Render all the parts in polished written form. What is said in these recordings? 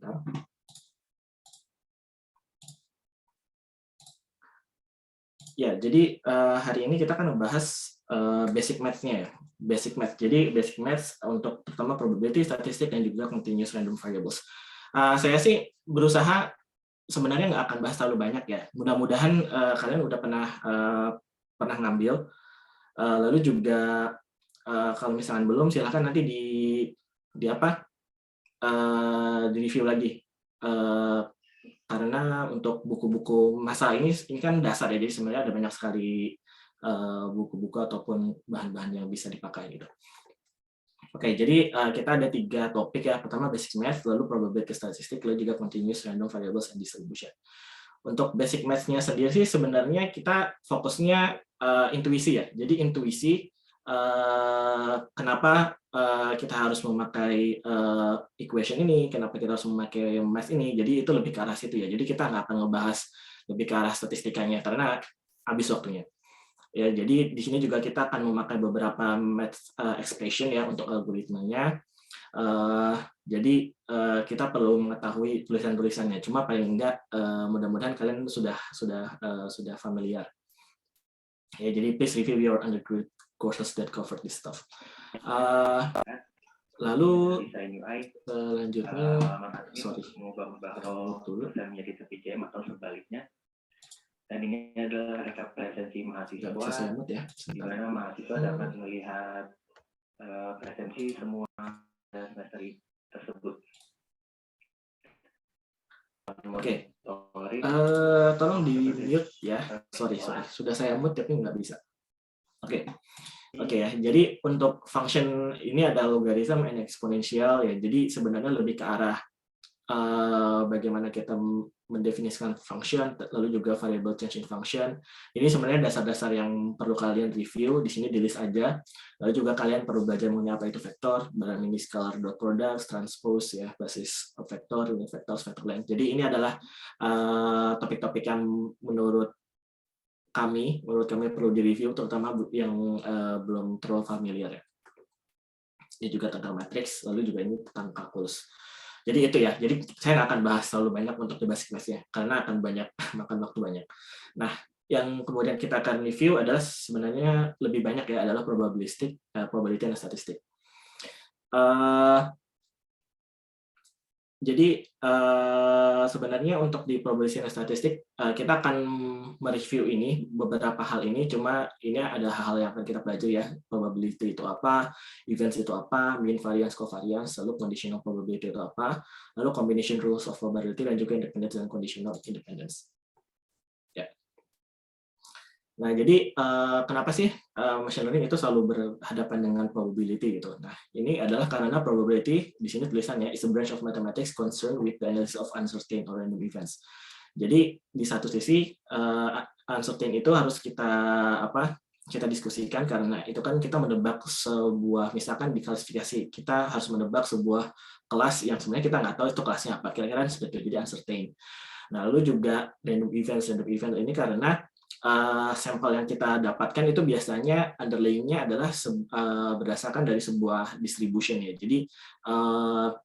sebentar. Ya, jadi hari ini kita akan membahas basic math-nya ya. Basic math. Jadi basic math untuk pertama probability, statistik, dan juga continuous random variables. Saya sih berusaha sebenarnya nggak akan bahas terlalu banyak ya. Mudah-mudahan kalian udah pernah ngambil. Lalu juga kalau misalkan belum, silahkan nanti di review lagi. Karena untuk buku-buku masa ini kan dasar ya, jadi sebenarnya ada banyak sekali buku-buku ataupun bahan-bahan yang bisa dipakai gitu. Oke, jadi kita ada 3 topik ya. Pertama basic math, lalu probability statistik, lalu juga continuous random variables and distribution. Untuk basic math-nya sendiri sih sebenarnya kita fokusnya intuisi ya. Jadi intuisi kenapa kita harus memakai equation ini, kenapa kita harus memakai math ini. Jadi itu lebih ke arah situ ya. Jadi kita nggak akan ngebahas lebih ke arah statistikanya karena habis waktunya. Ya, jadi di sini juga kita akan memakai beberapa math expression ya untuk algoritmanya. Jadi kita perlu mengetahui tulisan-tulisannya. Cuma paling enggak mudah-mudahan kalian sudah familiar. Ya, jadi please review your undergraduate courses that cover this stuff. Lalu selanjutnya, sorry, dulu menjadi PJM atau sebaliknya. Dan ini adalah rekap presensi mahasiswa, ya, di mana mahasiswa dapat melihat presensi semua semester tersebut. Oke. Tolong di mute ya. Sorry, sudah saya mute tapi nggak bisa. Oke ya. Jadi untuk function ini ada logarithm and exponential ya. Jadi sebenarnya lebih ke arah bagaimana kita mendefinisikan function, lalu juga variable change in function. Ini sebenarnya dasar-dasar yang perlu kalian review, di sini di list aja. Lalu juga kalian perlu belajar mengenai apa itu vektor, barang ini scalar dot product, transpose ya, basis vektor, unit vector, vector length. Jadi ini adalah topik-topik yang menurut kami perlu direview, terutama yang belum terlalu familiar ya. Ini juga tentang matrix, lalu juga ini tentang kalkulus. Jadi itu ya, jadi saya nggak akan bahas terlalu banyak untuk di basic math-nya, karena akan banyak makan waktu banyak. Nah, yang kemudian kita akan review adalah sebenarnya lebih banyak ya, adalah probability dan statistik. Jadi sebenarnya untuk di probability dan statistik kita akan mereview ini beberapa hal ini, cuma ini ada hal-hal yang akan kita pelajari ya. Probability itu apa, events itu apa, mean variance, covariance, lalu conditional probability itu apa, lalu combination rules of probability, dan juga independence dan conditional independence. Ya. Nah, jadi kenapa sih machine learning itu selalu berhadapan dengan probability gitu? Nah, ini adalah karena probability di sini tulisannya is a branch of mathematics concerned with the analysis of uncertain or random events. Jadi di satu sisi uncertain itu harus kita diskusikan, karena itu kan kita menebak sebuah, misalkan di klasifikasi kita harus menebak sebuah kelas yang sebenarnya kita nggak tahu itu kelasnya apa, kira-kira seperti itu, jadi uncertain. Nah, lalu juga random event ini karena sampel yang kita dapatkan itu biasanya underlying-nya adalah berdasarkan dari sebuah distribution ya. Jadi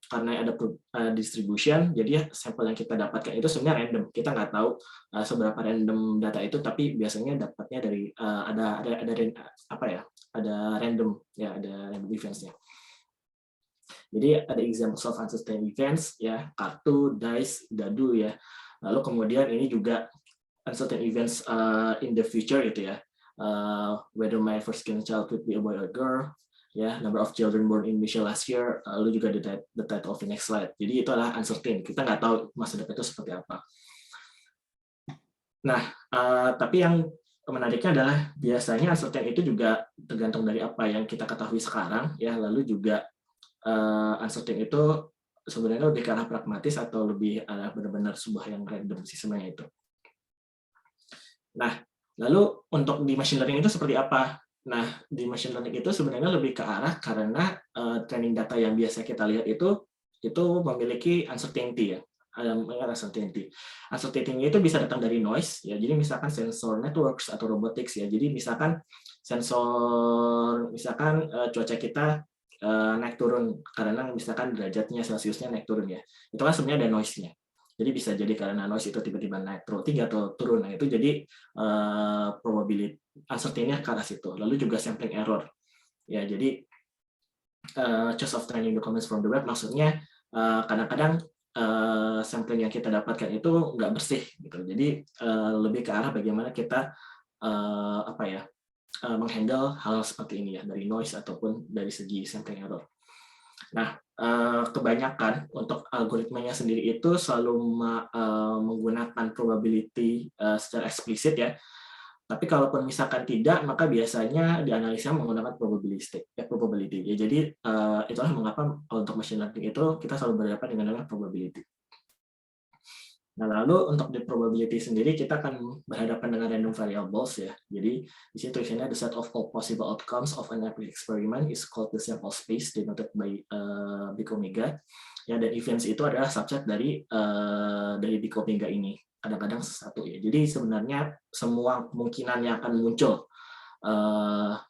karena ada distribution, jadi sampel yang kita dapatkan itu sebenarnya random. Kita nggak tahu seberapa random data itu, tapi biasanya dapatnya dari ada random ya, ada random events-nya. Jadi ada examples of uncertain events ya, kartu, dice, dadu ya. Lalu kemudian ini juga uncertain events in the future gitu ya, whether my first child could be a boy or girl, ya, number of children born in Indonesia last year, lalu juga the title of the next slide. Jadi itu adalah uncertain, kita nggak tahu masa depan itu seperti apa. Nah, tapi yang menariknya adalah biasanya uncertain itu juga tergantung dari apa yang kita ketahui sekarang, ya, lalu juga uncertain itu sebenarnya lebih ke arah pragmatis atau lebih benar-benar sebuah yang random sih sebenarnya itu. Nah, lalu untuk di machine learning itu seperti apa? Nah, di machine learning itu sebenarnya lebih ke arah karena training data yang biasa kita lihat itu memiliki uncertainty ya. Uncertainty. Uncertainty itu bisa datang dari noise ya. Jadi misalkan sensor networks atau robotics ya. Jadi misalkan sensor, misalkan cuaca kita naik turun karena misalkan derajatnya Celsiusnya naik turun ya. Itu kan sebenarnya ada noise-nya. Jadi bisa jadi karena noise itu tiba-tiba naik tinggi atau turun. Nah, itu jadi probability uncertainty-nya ke arah situ. Lalu juga sampling error. Ya, jadi choice of training documents from the web maksudnya kadang-kadang sampling yang kita dapatkan itu nggak bersih gitu. Jadi lebih ke arah bagaimana kita menghandle hal seperti ini ya, dari noise ataupun dari segi sampling error. Nah, kebanyakan untuk algoritmanya sendiri itu selalu menggunakan probability secara eksplisit ya. Tapi kalaupun misalkan tidak, maka biasanya dianalisa menggunakan probability. Ya, jadi itulah mengapa untuk machine learning itu kita selalu berhadapan dengan namanya probability. Nah, lalu untuk the probability sendiri kita akan berhadapan dengan random variables ya. Jadi di situ tulisannya the set of all possible outcomes of an experiment is called the sample space denoted by big omega. Ya, dan events itu adalah subset dari big omega ini. Kadang-kadang satu ya. Jadi sebenarnya semua kemungkinan yang akan muncul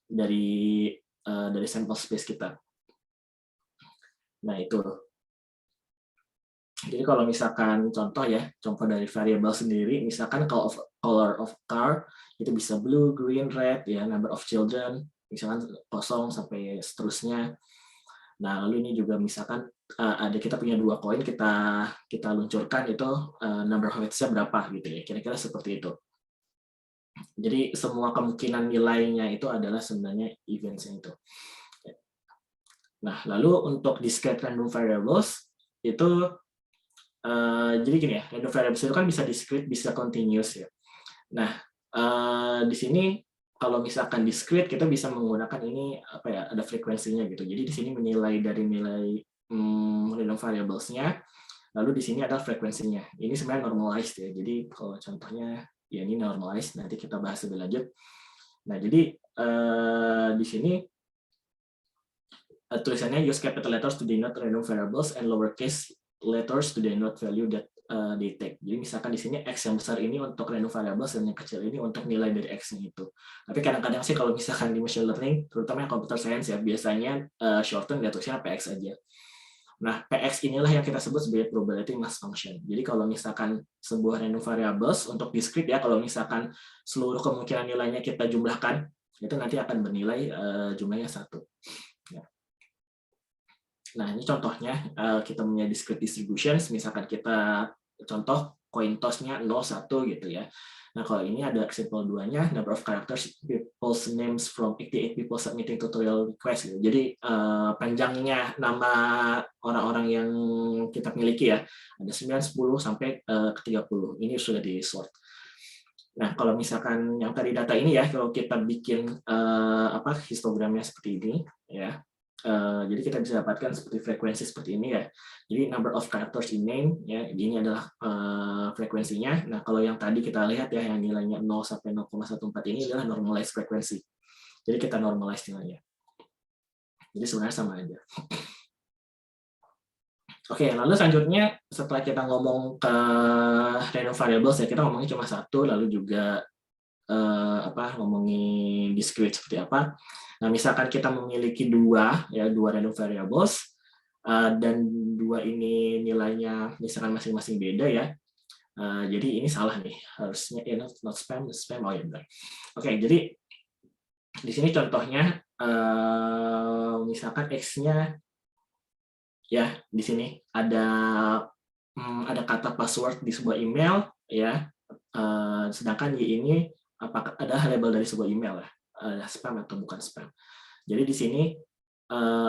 dari sample space kita. Nah, itu. Jadi kalau misalkan contoh dari variabel sendiri, misalkan color of car itu bisa blue, green, red ya, number of children misalkan 0 sampai seterusnya. Nah, lalu ini juga misalkan kita punya 2 koin kita luncurkan itu number of heads-nya berapa gitu ya. Kira-kira seperti itu. Jadi semua kemungkinan nilainya itu adalah sebenarnya events-nya itu. Nah, lalu untuk discrete random variables itu jadi gini ya, random variables itu kan bisa discrete, bisa continuous ya. Nah, di sini kalau misalkan discrete kita bisa menggunakan ini ada frekuensinya gitu. Jadi di sini menilai dari nilai random variables-nya, lalu di sini ada frekuensinya. Ini sebenarnya normalized ya. Jadi kalau contohnya ya ini normalized, nanti kita bahas lebih lanjut. Nah, jadi di sini tulisannya use capital letters to denote random variables and lowercase letters to denote value that they take. Jadi misalkan di sini X yang besar ini untuk random variables dan yang kecil ini untuk nilai dari X-nya itu. Tapi kadang-kadang sih kalau misalkan di machine learning, terutama yang computer science ya, biasanya shorten ya tulisnya PX aja. Nah, PX inilah yang kita sebut sebagai probability mass function. Jadi kalau misalkan sebuah random variables untuk discrete ya, kalau misalkan seluruh kemungkinan nilainya kita jumlahkan, itu nanti akan bernilai jumlahnya 1. Ya. Nah, ini contohnya kita punya discrete distributions, misalkan kita contoh coin toss-nya 0, 1 gitu ya. Nah, kalau ini ada example 2-nya, number of characters people's names from 88 people submitting tutorial request gitu. Jadi panjangnya nama orang-orang yang kita miliki ya, ada 9, 10 sampai ke 30. Ini sudah di sort. Nah, kalau misalkan yang tadi data ini ya, kalau kita bikin histogramnya seperti ini ya. Jadi kita bisa dapatkan seperti frekuensi seperti ini ya. Jadi number of characters in name ya, ini adalah frekuensinya. Nah, kalau yang tadi kita lihat ya, yang nilainya 0 sampai 0,14 ini adalah normalized frekuensi. Jadi kita normalize nilainya. Jadi sebenarnya sama aja. Oke, lalu selanjutnya setelah kita ngomong ke random variables ya, kita ngomongnya cuma satu, lalu juga ngomongin discrete seperti apa. Nah, misalkan kita memiliki dua random variables dan dua ini nilainya misalkan masing-masing beda ya. Jadi ini salah nih, harusnya not spam oh ya benar. Oke, jadi di sini contohnya misalkan X-nya ya di sini ada kata password di sebuah email ya. Sedangkan Y ini apakah ada label dari sebuah email ya, spam atau bukan spam. Jadi di sini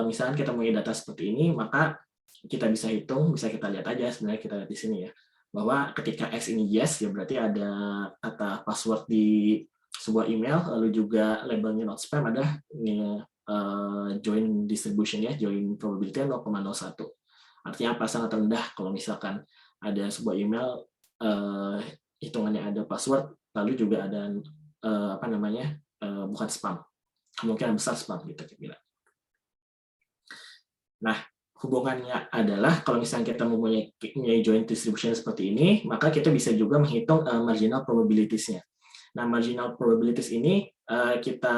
misalkan kita punya data seperti ini, maka kita bisa hitung, bisa kita lihat aja sebenarnya, kita lihat di sini ya, bahwa ketika X ini yes ya berarti ada kata password di sebuah email, lalu juga labelnya not spam, ada join distribution ya, join probability 0,01. Artinya apa? Sangat rendah kalau misalkan ada sebuah email hitungannya ada password, lalu juga ada bukan spam, kemungkinan besar spam gitu kira-kira. Nah, hubungannya adalah kalau misalnya kita mempunyai joint distribution seperti ini, maka kita bisa juga menghitung marginal probabilities-nya. Nah, marginal probabilities ini kita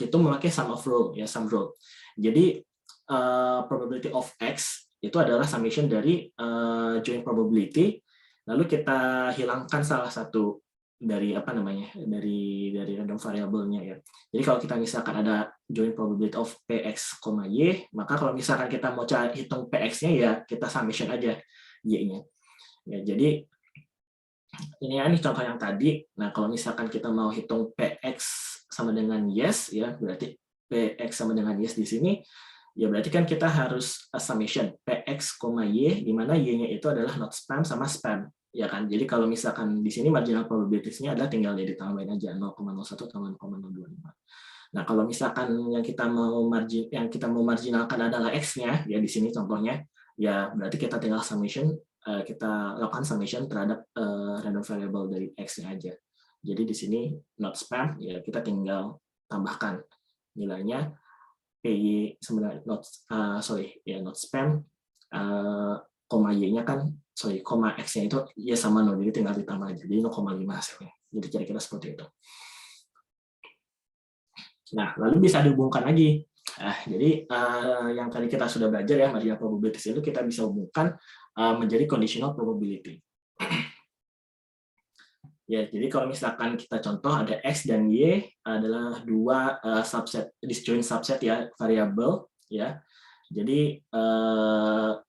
hitung memakai sum of rule ya, sum rule. Jadi probability of X itu adalah summation dari join probability, lalu kita hilangkan salah satu dari dari random variable-nya ya. Jadi kalau kita misalkan ada join probability of Px, Y, maka kalau misalkan kita mau hitung Px-nya ya kita summation aja Y-nya. Ya, jadi ini contoh yang tadi. Nah, kalau misalkan kita mau hitung Px sama dengan yes ya, berarti Px sama dengan yes di sini ya berarti kan kita harus summation Px, Y, di mana Y-nya itu adalah not spam sama spam. Ya kan, jadi kalau misalkan di sini marginal probabilities-nya adalah tinggal ditambahin aja 0,01 tambah 0,025. Nah, kalau misalkan yang kita mau marginalkan adalah X-nya, ya di sini contohnya, ya berarti kita tinggal summation, kita lakukan summation terhadap random variable dari X-nya aja. Jadi di sini not spam, ya kita tinggal tambahkan nilainya PY sebenarnya not spam, koma Y-nya kan, koma X-nya itu Y sama 0, jadi tinggal ditambah aja, jadi 0,5 hasilnya. Jadi kira-kira seperti itu. Nah, lalu bisa dihubungkan lagi. Jadi yang tadi kita sudah belajar ya, marginal probabilities itu kita bisa hubungkan menjadi conditional probability. Ya, jadi kalau misalkan kita contoh ada X dan Y adalah dua disjoint subset ya variabel ya. Jadi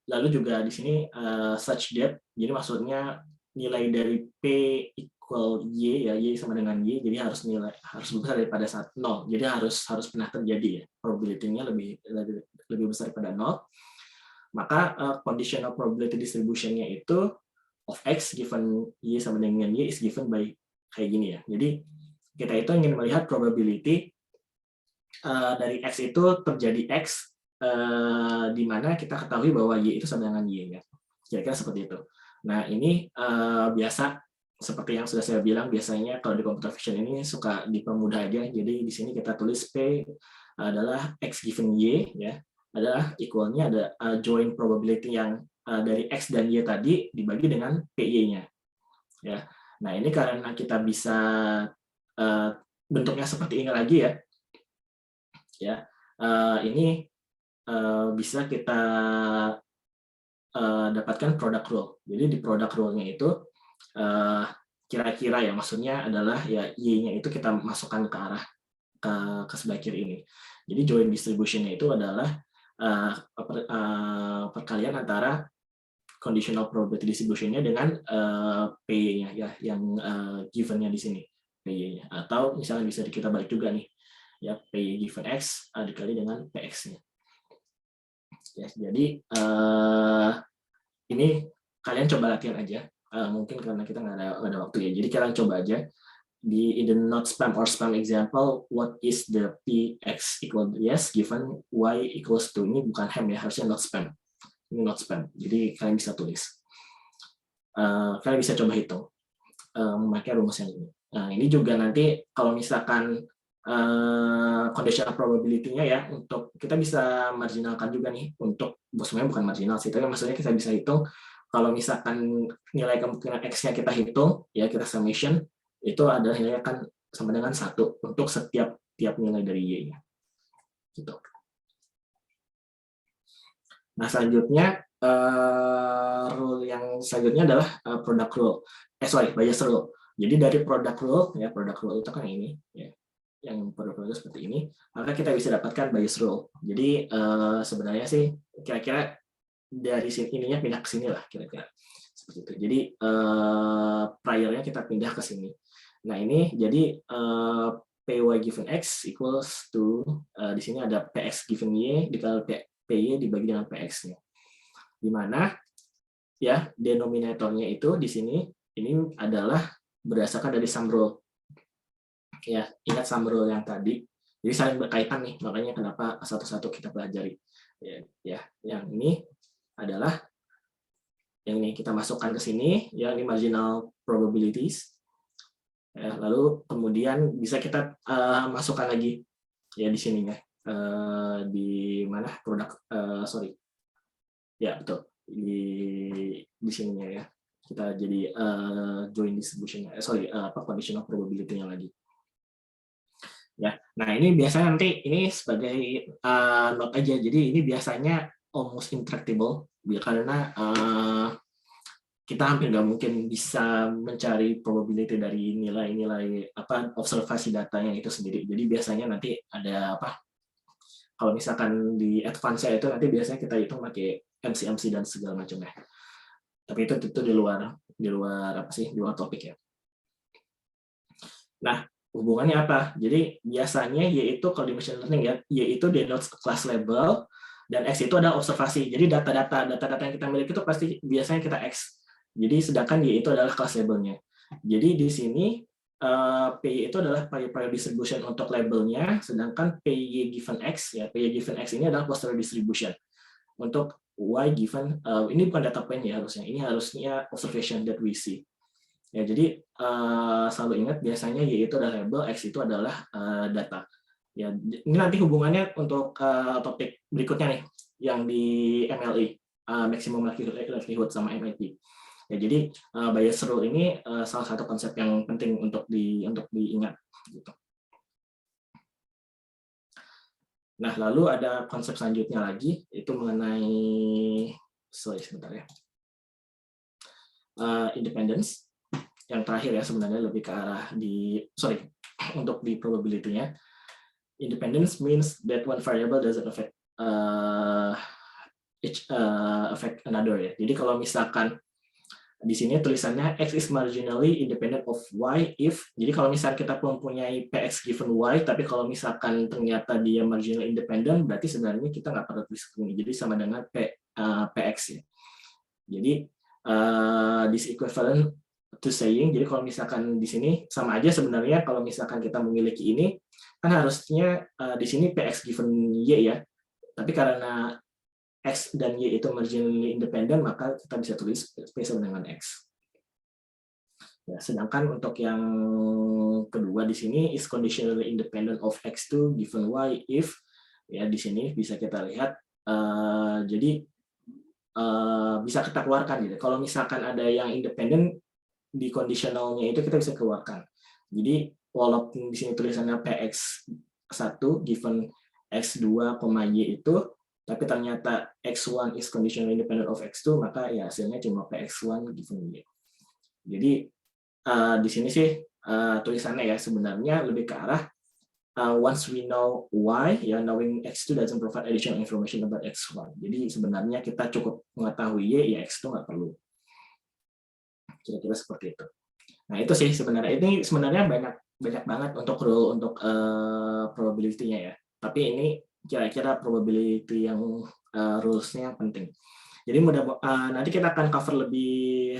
lalu juga di sini such that, jadi maksudnya nilai dari P equal Y ya, Y sama dengan Y, jadi harus besar daripada 0. Jadi harus pernah terjadi ya, probability-nya lebih besar daripada 0. Maka conditional probability distribution-nya itu of X given Y sama dengan Y is given by kayak gini ya. Jadi kita itu ingin melihat probability dari X itu terjadi X di mana kita ketahui bahwa Y itu sama dengan Y ya. Kira-kira seperti itu. Nah, ini biasa seperti yang sudah saya bilang, biasanya kalau di computer vision ini suka dipermudah aja. Jadi di sini kita tulis P adalah X given Y ya, adalah equal-nya ada join probability yang dari X dan Y tadi dibagi dengan PY-nya. Ya. Nah, ini karena kita bisa bentuknya seperti ini lagi ya. Ya. Ini bisa kita dapatkan product rule. Jadi di product rule-nya itu kira-kira ya, maksudnya adalah ya Y-nya itu kita masukkan ke arah ke sebelah kiri ini. Jadi joint distribution-nya itu adalah perkalian antara conditional probability distribution-nya dengan PY-nya ya, yang given-nya di sini PY-nya. Atau misalnya bisa kita balik juga nih, ya PY given X dikali dengan PX-nya. Ya, jadi ini kalian coba latihan aja. Mungkin karena kita nggak ada waktu ya. Jadi kalian coba aja in the not spam or spam example, what is the Px equal yes given Y equals to, ini bukan ham ya, harusnya not spam. Ini not spam. Jadi kalian bisa tulis. Kalian bisa coba hitung memakai rumus yang ini. Nah, ini juga nanti kalau misalkan conditional probability-nya ya, untuk kita bisa marginalkan juga nih, untuk sebenarnya bukan marginal sih, tapi maksudnya kita bisa hitung kalau misalkan nilai kemungkinan X-nya kita hitung ya, kita summation itu adalah nilai akan sama dengan 1 untuk setiap nilai dari Y-nya. Gitu. Nah, selanjutnya rule yang selanjutnya adalah product rule. Bias rule. Jadi dari product rule ya, product rule itu kan ini ya, yang product rule seperti ini, maka kita bisa dapatkan bias rule. Jadi sebenarnya sih kira-kira dari sini ininya pindah ke sini lah kira-kira seperti itu. Jadi prior-nya kita pindah ke sini. Nah, ini jadi Py given X equals to di sini ada Px given Y dikali Py dibagi dengan Px-nya. Di mana ya denominatornya itu di sini ini adalah berdasarkan dari sum rule. Ya, ingat sum rule yang tadi. Jadi saling berkaitan nih, makanya kenapa satu-satu kita pelajari. Ya, yang ini adalah yang ini kita masukkan ke sini, ya ini marginal probabilities. Ya, lalu kemudian bisa kita masukkan lagi ya di sininya di mana produk ya betul di sininya ya, kita jadi joint distribution conditional probability-nya lagi. Ya, nah ini biasanya nanti ini sebagai note aja. Jadi ini biasanya almost intractable karena kita hampir nggak mungkin bisa mencari probability dari nilai-nilai observasi datanya itu sendiri. Jadi biasanya nanti ada kalau misalkan di advance itu nanti biasanya kita hitung pakai MC dan segala macamnya. Tapi itu di luar di luar topik ya. Nah, hubungannya apa? Jadi biasanya yaitu kalau di machine learning ya, yaitu denotes class label dan X itu adalah observasi. Jadi data-data yang kita miliki itu pasti biasanya kita X. Jadi sedangkan Y itu adalah class labelnya. Jadi di sini PY itu adalah prior distribution untuk labelnya, sedangkan PY given X ya, PY given X ini adalah posterior distribution untuk Y given ini bukan data point ya harusnya, ini harusnya observation that we see. Ya, jadi selalu ingat biasanya Y itu adalah label, X itu adalah data. Ya, ini nanti hubungannya untuk topik berikutnya nih, yang di MLE, maximum likelihood sama MIT. Ya, jadi bias rule ini salah satu konsep yang penting untuk diingat. Gitu. Nah, lalu ada konsep selanjutnya lagi, itu mengenai, sebentar ya, independence. Yang terakhir ya sebenarnya lebih ke arah untuk di probability-nya. Independence means that one variable doesn't affect affect another ya. Jadi kalau misalkan di sini tulisannya X is marginally independent of Y if, jadi kalau misalkan kita mempunyai PX given Y, tapi kalau misalkan ternyata dia marginally independent, berarti sebenarnya kita nggak perlu tulis ini. Jadi sama dengan PX ya. Jadi this equivalent to saying, jadi kalau misalkan di sini sama aja sebenarnya kalau misalkan kita memiliki ini, kan harusnya di sini PX given Y ya, tapi karena X dan Y itu marginally independent, maka kita bisa tulis P sama dengan X. Ya, sedangkan untuk yang kedua di sini is conditionally independent of X2 given Y if, ya di sini bisa kita lihat, jadi bisa kita keluarkan gitu. Kalau misalkan ada yang independen, di conditionalnya itu kita bisa keluarkan. Jadi walaupun di sini tulisannya PX1 given X2, Y itu, tapi ternyata X1 is conditionally independent of X2, maka ya hasilnya cuma PX1 given Y. Jadi di sini sih tulisannya ya sebenarnya lebih ke arah once we know Y, ya knowing X2 doesn't provide additional information about X1. Jadi sebenarnya kita cukup mengetahui Y, ya X2 nggak perlu. Kira-kira seperti itu. Nah itu sih sebenarnya, ini sebenarnya banyak banget untuk rule untuk probability-nya ya. Tapi ini kira-kira probability yang rules-nya penting. Jadi nanti kita akan cover lebih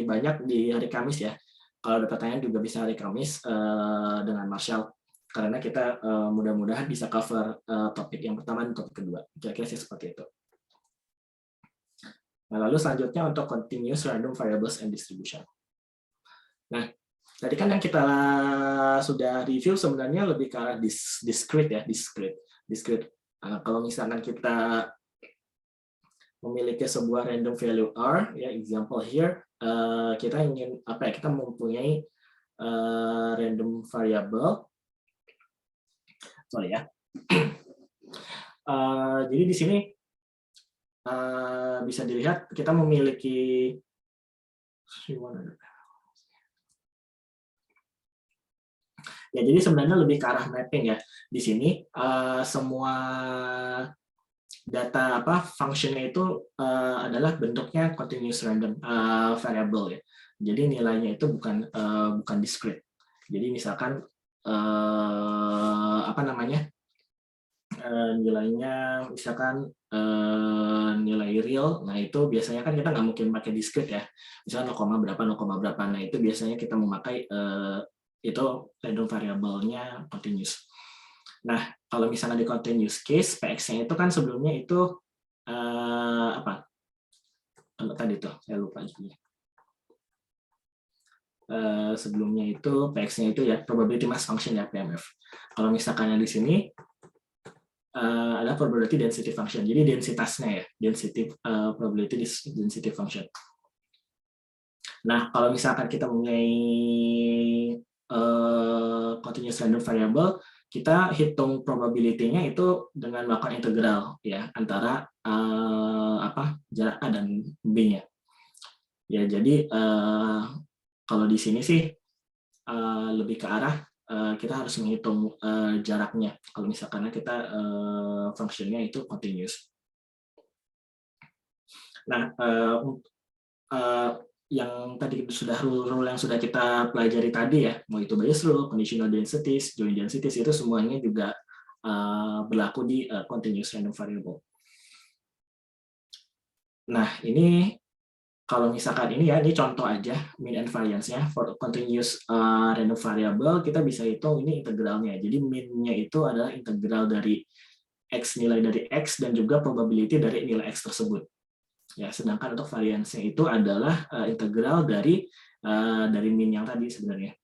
banyak di hari Kamis ya. Kalau ada pertanyaan juga bisa hari Kamis dengan Marshall. Karena kita mudah-mudahan bisa cover topik yang pertama dan topik kedua. Kira-kira sih seperti itu. Nah, lalu selanjutnya untuk continuous random variables and distribution. Nah, tadi kan yang kita sudah review sebenarnya lebih ke arah discrete ya, discrete. Nah, kalau misalkan kita memiliki sebuah random value R, ya example here, kita ingin kita mempunyai random variable. Sorry ya. Jadi di sini bisa dilihat kita memiliki ya, jadi sebenarnya lebih ke arah mapping ya. Di sini semua data functionnya itu adalah bentuknya continuous random variable ya. Jadi nilainya itu bukan discrete. Jadi misalkan nilainya misalkan nilai real, nah itu biasanya kan kita nggak mungkin pakai discrete ya, misalnya 0, berapa, nah itu biasanya kita memakai itu random variable-nya continuous. Nah kalau misalnya di continuous case, PX-nya itu kan sebelumnya itu tadi tuh saya lupa juga. Sebelumnya itu PX-nya itu ya probability mass function ya, PMF. Kalau misalkan yang di sini adalah probability density function. Jadi densitasnya ya, probability density function. Nah, kalau misalkan kita mempunyai continuous random variable, kita hitung probability-nya itu dengan melakukan integral ya antara jarak A dan B-nya. Ya, jadi kalau di sini sih lebih ke arah kita harus menghitung jaraknya. Kalau misalkan kita fungsinya itu continuous. Nah, yang tadi sudah rule yang sudah kita pelajari tadi ya, mau itu Bayes rule, conditional densities, joint densities, itu semuanya juga berlaku di continuous random variable. Nah, ini kalau misalkan ini ya, ini contoh aja mean and variance-nya for continuous random variable, kita bisa hitung ini integralnya. Jadi mean-nya itu adalah integral dari x, nilai dari x, dan juga probability dari nilai x tersebut. Ya, sedangkan untuk variance-nya itu adalah integral dari mean yang tadi sebenarnya.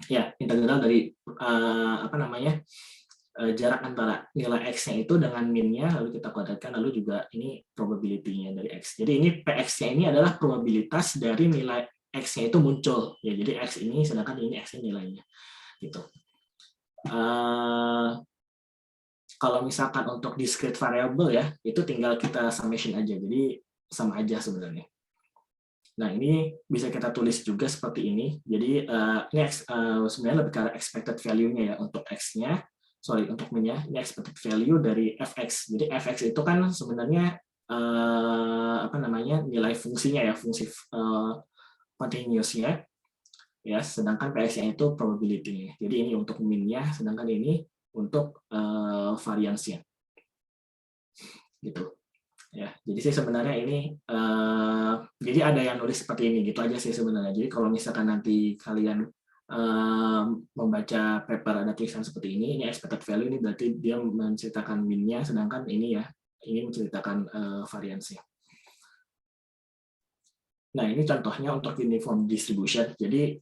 Ya, integral dari jarak antara nilai x-nya itu dengan min-nya, lalu kita kuadratkan, lalu juga ini probability-nya dari x. Jadi ini px-nya ini adalah probabilitas dari nilai x-nya itu muncul. Ya, jadi x ini, sedangkan ini x-nya nilainya. Gitu. Kalau misalkan untuk discrete variable ya, itu tinggal kita summation aja. Jadi sama aja sebenarnya. Nah, ini bisa kita tulis juga seperti ini. Jadi ini sebenarnya lebih ke arah expected value-nya ya untuk x-nya. Untuk min-nya, ini expected value dari fx. Jadi fx itu kan sebenarnya nilai fungsinya ya, fungsi continuous-nya. Ya, sedangkan px-nya itu probability-nya. Jadi ini untuk min-nya, sedangkan ini untuk variance-nya. Gitu. Ya, jadi sih sebenarnya ini jadi ada yang nulis seperti ini gitu aja sih sebenarnya. Jadi kalau misalkan nanti kalian membaca paper ada tulisan seperti ini expected value, ini berarti dia menceritakan min-nya, sedangkan ini ya ini menceritakan variance-nya. Nah, ini contohnya untuk uniform distribution. Jadi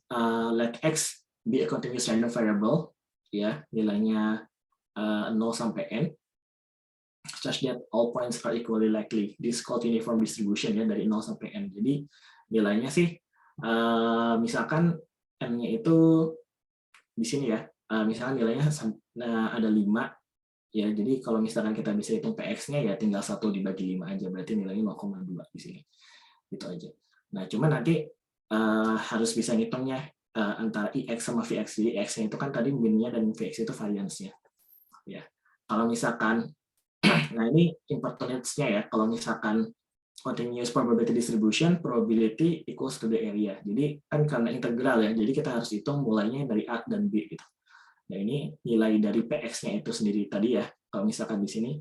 let x be a continuous random variable, ya, nilainya 0 sampai n, such that all points are equally likely. This is called uniform distribution ya, dari 0 sampai n. Jadi nilainya sih misalkan n-nya itu di sini ya, misalkan nilainya ada 5 ya. Jadi kalau misalkan kita bisa hitung px-nya ya tinggal 1 dibagi 5 aja, berarti nilainya 0,2 di sini. Gitu aja. Nah, cuma nanti harus bisa ngitungnya antara ix sama vx. Jadi x-nya itu kan tadi min-nya dan vx itu variance-nya. Ya. Kalau misalkan nah ini importance-nya ya, kalau misalkan continuous probability distribution, probability equals to the area. Jadi kan karena integral ya, jadi kita harus hitung mulainya dari A dan B gitu. Nah, ini nilai dari px-nya itu sendiri tadi ya. Kalau misalkan di sini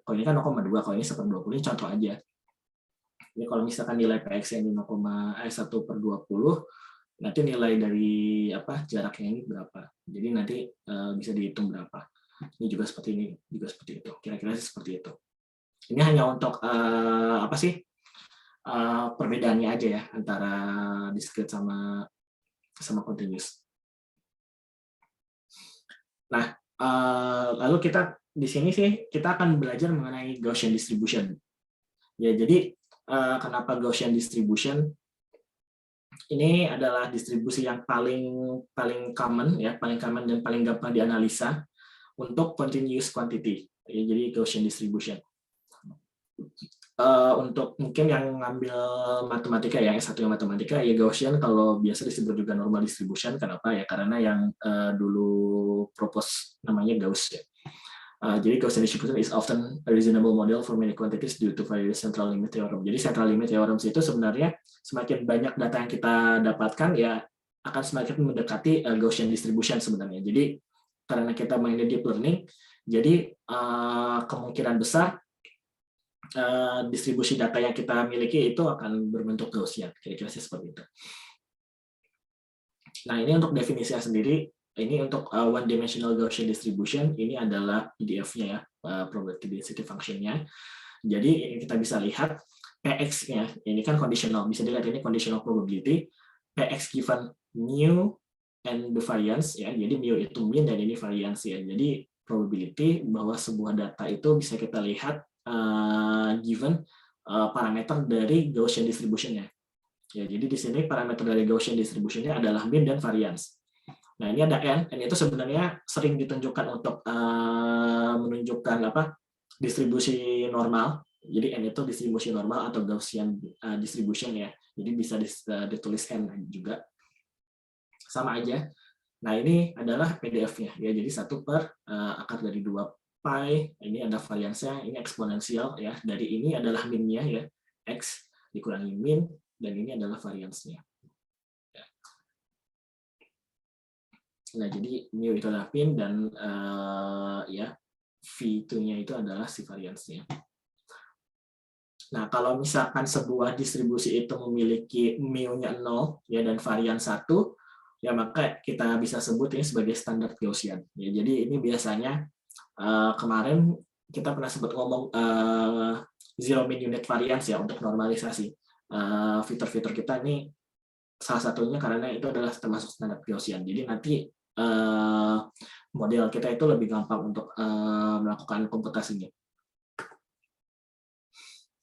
kalau ini kan 0,2, kalau ini 1/20, ini contoh aja. Jadi kalau misalkan nilai px-nya ini 1/20, nanti nilai dari jaraknya ini berapa. Jadi nanti bisa dihitung berapa. Ini juga seperti ini, juga seperti itu. Kira-kira seperti itu. Ini hanya untuk perbedaannya aja ya antara discrete sama continuous. Nah, lalu kita di sini sih kita akan belajar mengenai Gaussian distribution. Ya, jadi kenapa Gaussian distribution? Ini adalah distribusi yang paling common ya, paling common dan paling gampang dianalisa untuk continuous quantity. Ya, jadi Gaussian distribution. Untuk mungkin yang ngambil matematika ya, S1 yang matematika ya Gaussian, kalau biasa disebut juga normal distribution. Kenapa ya? Karena yang dulu propose namanya Gauss ya. Jadi Gaussian distribution is often a reasonable model for many quantities due to various central limit theorem. Jadi central limit theorem itu sebenarnya semakin banyak data yang kita dapatkan ya akan semakin mendekati Gaussian distribution sebenarnya. Jadi karena kita mainnya deep learning, jadi kemungkinan besar distribusi data yang kita miliki itu akan berbentuk Gaussian, kira-kira seperti itu. Nah, ini untuk definisinya sendiri, ini untuk one dimensional Gaussian distribution, ini adalah PDF-nya ya, probability density function-nya. Jadi kita bisa lihat Px-nya, ini kan conditional, bisa dilihat ini conditional probability, Px given mu and the variance ya, jadi mu itu mean dan ini variance ya. Jadi probability bahwa sebuah data itu bisa kita lihat given parameter dari Gaussian distribution-nya. Ya, jadi di sini parameter dari Gaussian distribution-nya adalah mean dan variance. Nah, ini ada n itu sebenarnya sering ditunjukkan untuk menunjukkan distribusi normal. Jadi n itu distribusi normal atau Gaussian distribution ya. Jadi bisa ditulis n juga. Sama aja. Nah, ini adalah PDF-nya ya. Jadi 1 per akar dari 2 pi, ini ada variansnya, ini eksponensial ya. Dari ini adalah min-nya ya, x dikurangi min, dan ini adalah variansnya. Nah, jadi mu itu adalah min dan ya V2-nya itu adalah si variansnya. Nah, kalau misalkan sebuah distribusi itu memiliki mu-nya 0 ya dan varian 1, ya maka kita bisa sebut ini sebagai standar Gaussian. Ya, jadi ini biasanya kemarin kita pernah sempat ngomong zero mean unit variance ya untuk normalisasi. Fitur-fitur kita ini salah satunya karena itu adalah termasuk standar Gaussian. Jadi nanti model kita itu lebih gampang untuk melakukan komputasinya.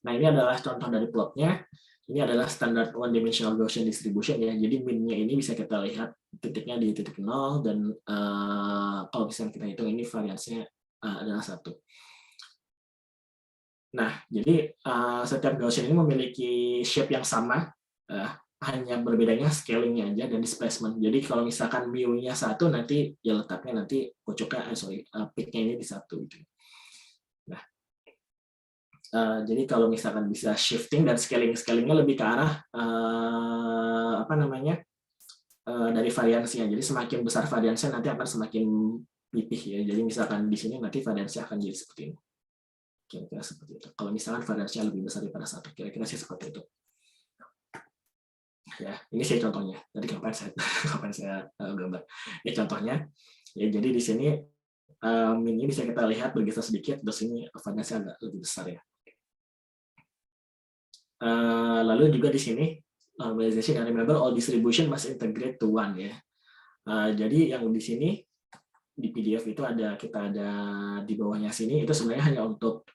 Nah, ini adalah contoh dari plotnya. Ini adalah standard one dimensional Gaussian distribution ya. Jadi min-nya ini bisa kita lihat titiknya di titik 0 dan kalau misalnya kita hitung ini variansnya adalah 1. Nah, jadi setiap Gaussian ini memiliki shape yang sama, hanya berbedanya scalingnya aja dan displacement. Jadi kalau misalkan mu-nya 1 nanti ya letaknya nanti pucuknya peak-nya ini di 1 gitu. Nah, jadi kalau misalkan bisa shifting dan scalingnya lebih ke arah dari variansinya. Jadi semakin besar variansinya nanti akan semakin pipih ya. Jadi misalkan di sini nanti variansinya akan jadi seperti ini. Kira-kira seperti itu. Kalau misalkan variansinya lebih besar daripada 1, kira-kira sih seperti itu. Ya, ini sih contohnya. Tadi kapan saya gambar. Ini contohnya. Ya, jadi di sini min ini bisa kita lihat bergeser sedikit, terus ini variansinya agak lebih besar ya. Lalu juga di sini normalization and remember all distribution must integrate to one ya. Jadi yang di sini di PDF itu kita ada di bawahnya sini itu sebenarnya hanya untuk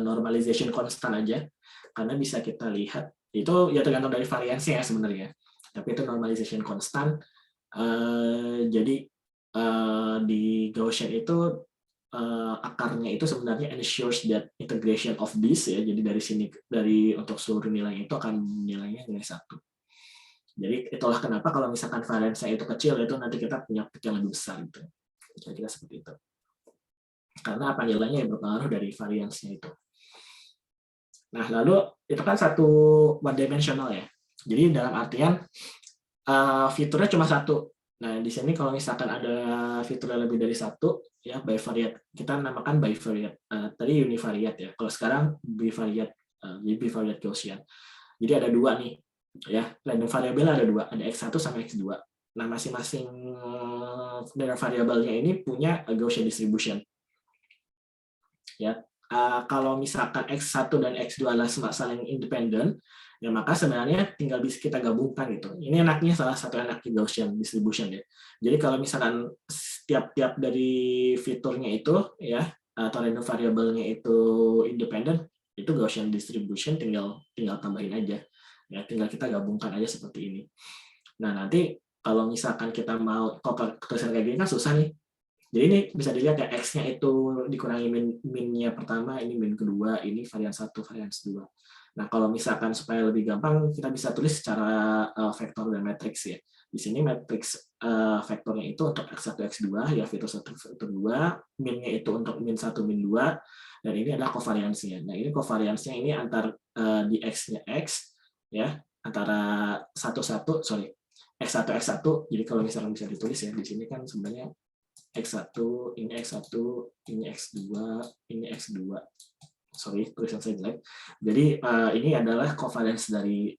normalization constant aja, karena bisa kita lihat itu ya tergantung dari variansi ya sebenarnya, tapi itu normalization constant. Jadi di Gaussian itu akarnya itu sebenarnya ensures that integration of this ya, jadi dari sini untuk seluruh nilai itu akan nilainya nilai 1. Jadi itulah kenapa kalau misalkan variansinya itu kecil itu nanti kita punya peak yang lebih besar gitu. Kira-kira seperti itu. Karena apa nilainya yang berpengaruh dari variansinya itu. Nah, lalu itu kan satu one dimensional ya. Jadi dalam artian fiturnya cuma 1. Nah, di sini kalau misalkan ada fitur lebih dari 1 ya bivariate. Kita namakan bivariate. Tadi univariate ya. Kalau sekarang bivariate, bivariate Gaussian. Jadi ada 2 nih. Ya, random variable ada 2, ada x1 sama x2. Nah, masing-masing random variabelnya ini punya Gaussian distribution. Ya, kalau misalkan x1 dan x2 adalah saling independen, ya maka sebenarnya tinggal bisa kita gabungkan gitu. Ini enaknya salah satu enaknya Gaussian distribution ya. Jadi kalau misalkan tiap dari fiturnya itu ya atau random variabelnya itu independen, itu Gaussian distribution tinggal tambahin aja. Ya, tinggal kita gabungkan aja seperti ini. Nah, nanti kalau misalkan kita mau tulisan kayak gini kan susah nih. Jadi ini bisa dilihat ya, X-nya itu dikurangi min-nya pertama, ini min kedua, ini varian 1, varian 2. Nah, kalau misalkan supaya lebih gampang, kita bisa tulis secara vektor dan matriks ya. Di sini matriks vektornya itu untuk X1, X2, ya fitur 1, fitur 2, min-nya itu untuk min 1, min 2, dan ini adalah kovariansinya. Nah, ini kovariansinya ini antar di X-nya X, ya antara X1 X1. Jadi kalau misalnya bisa ditulis ya di sini kan sebenarnya X1 ini X1 ini X2 ini X2. Sorry, tulisan saya jelek. Jadi ini adalah covariance dari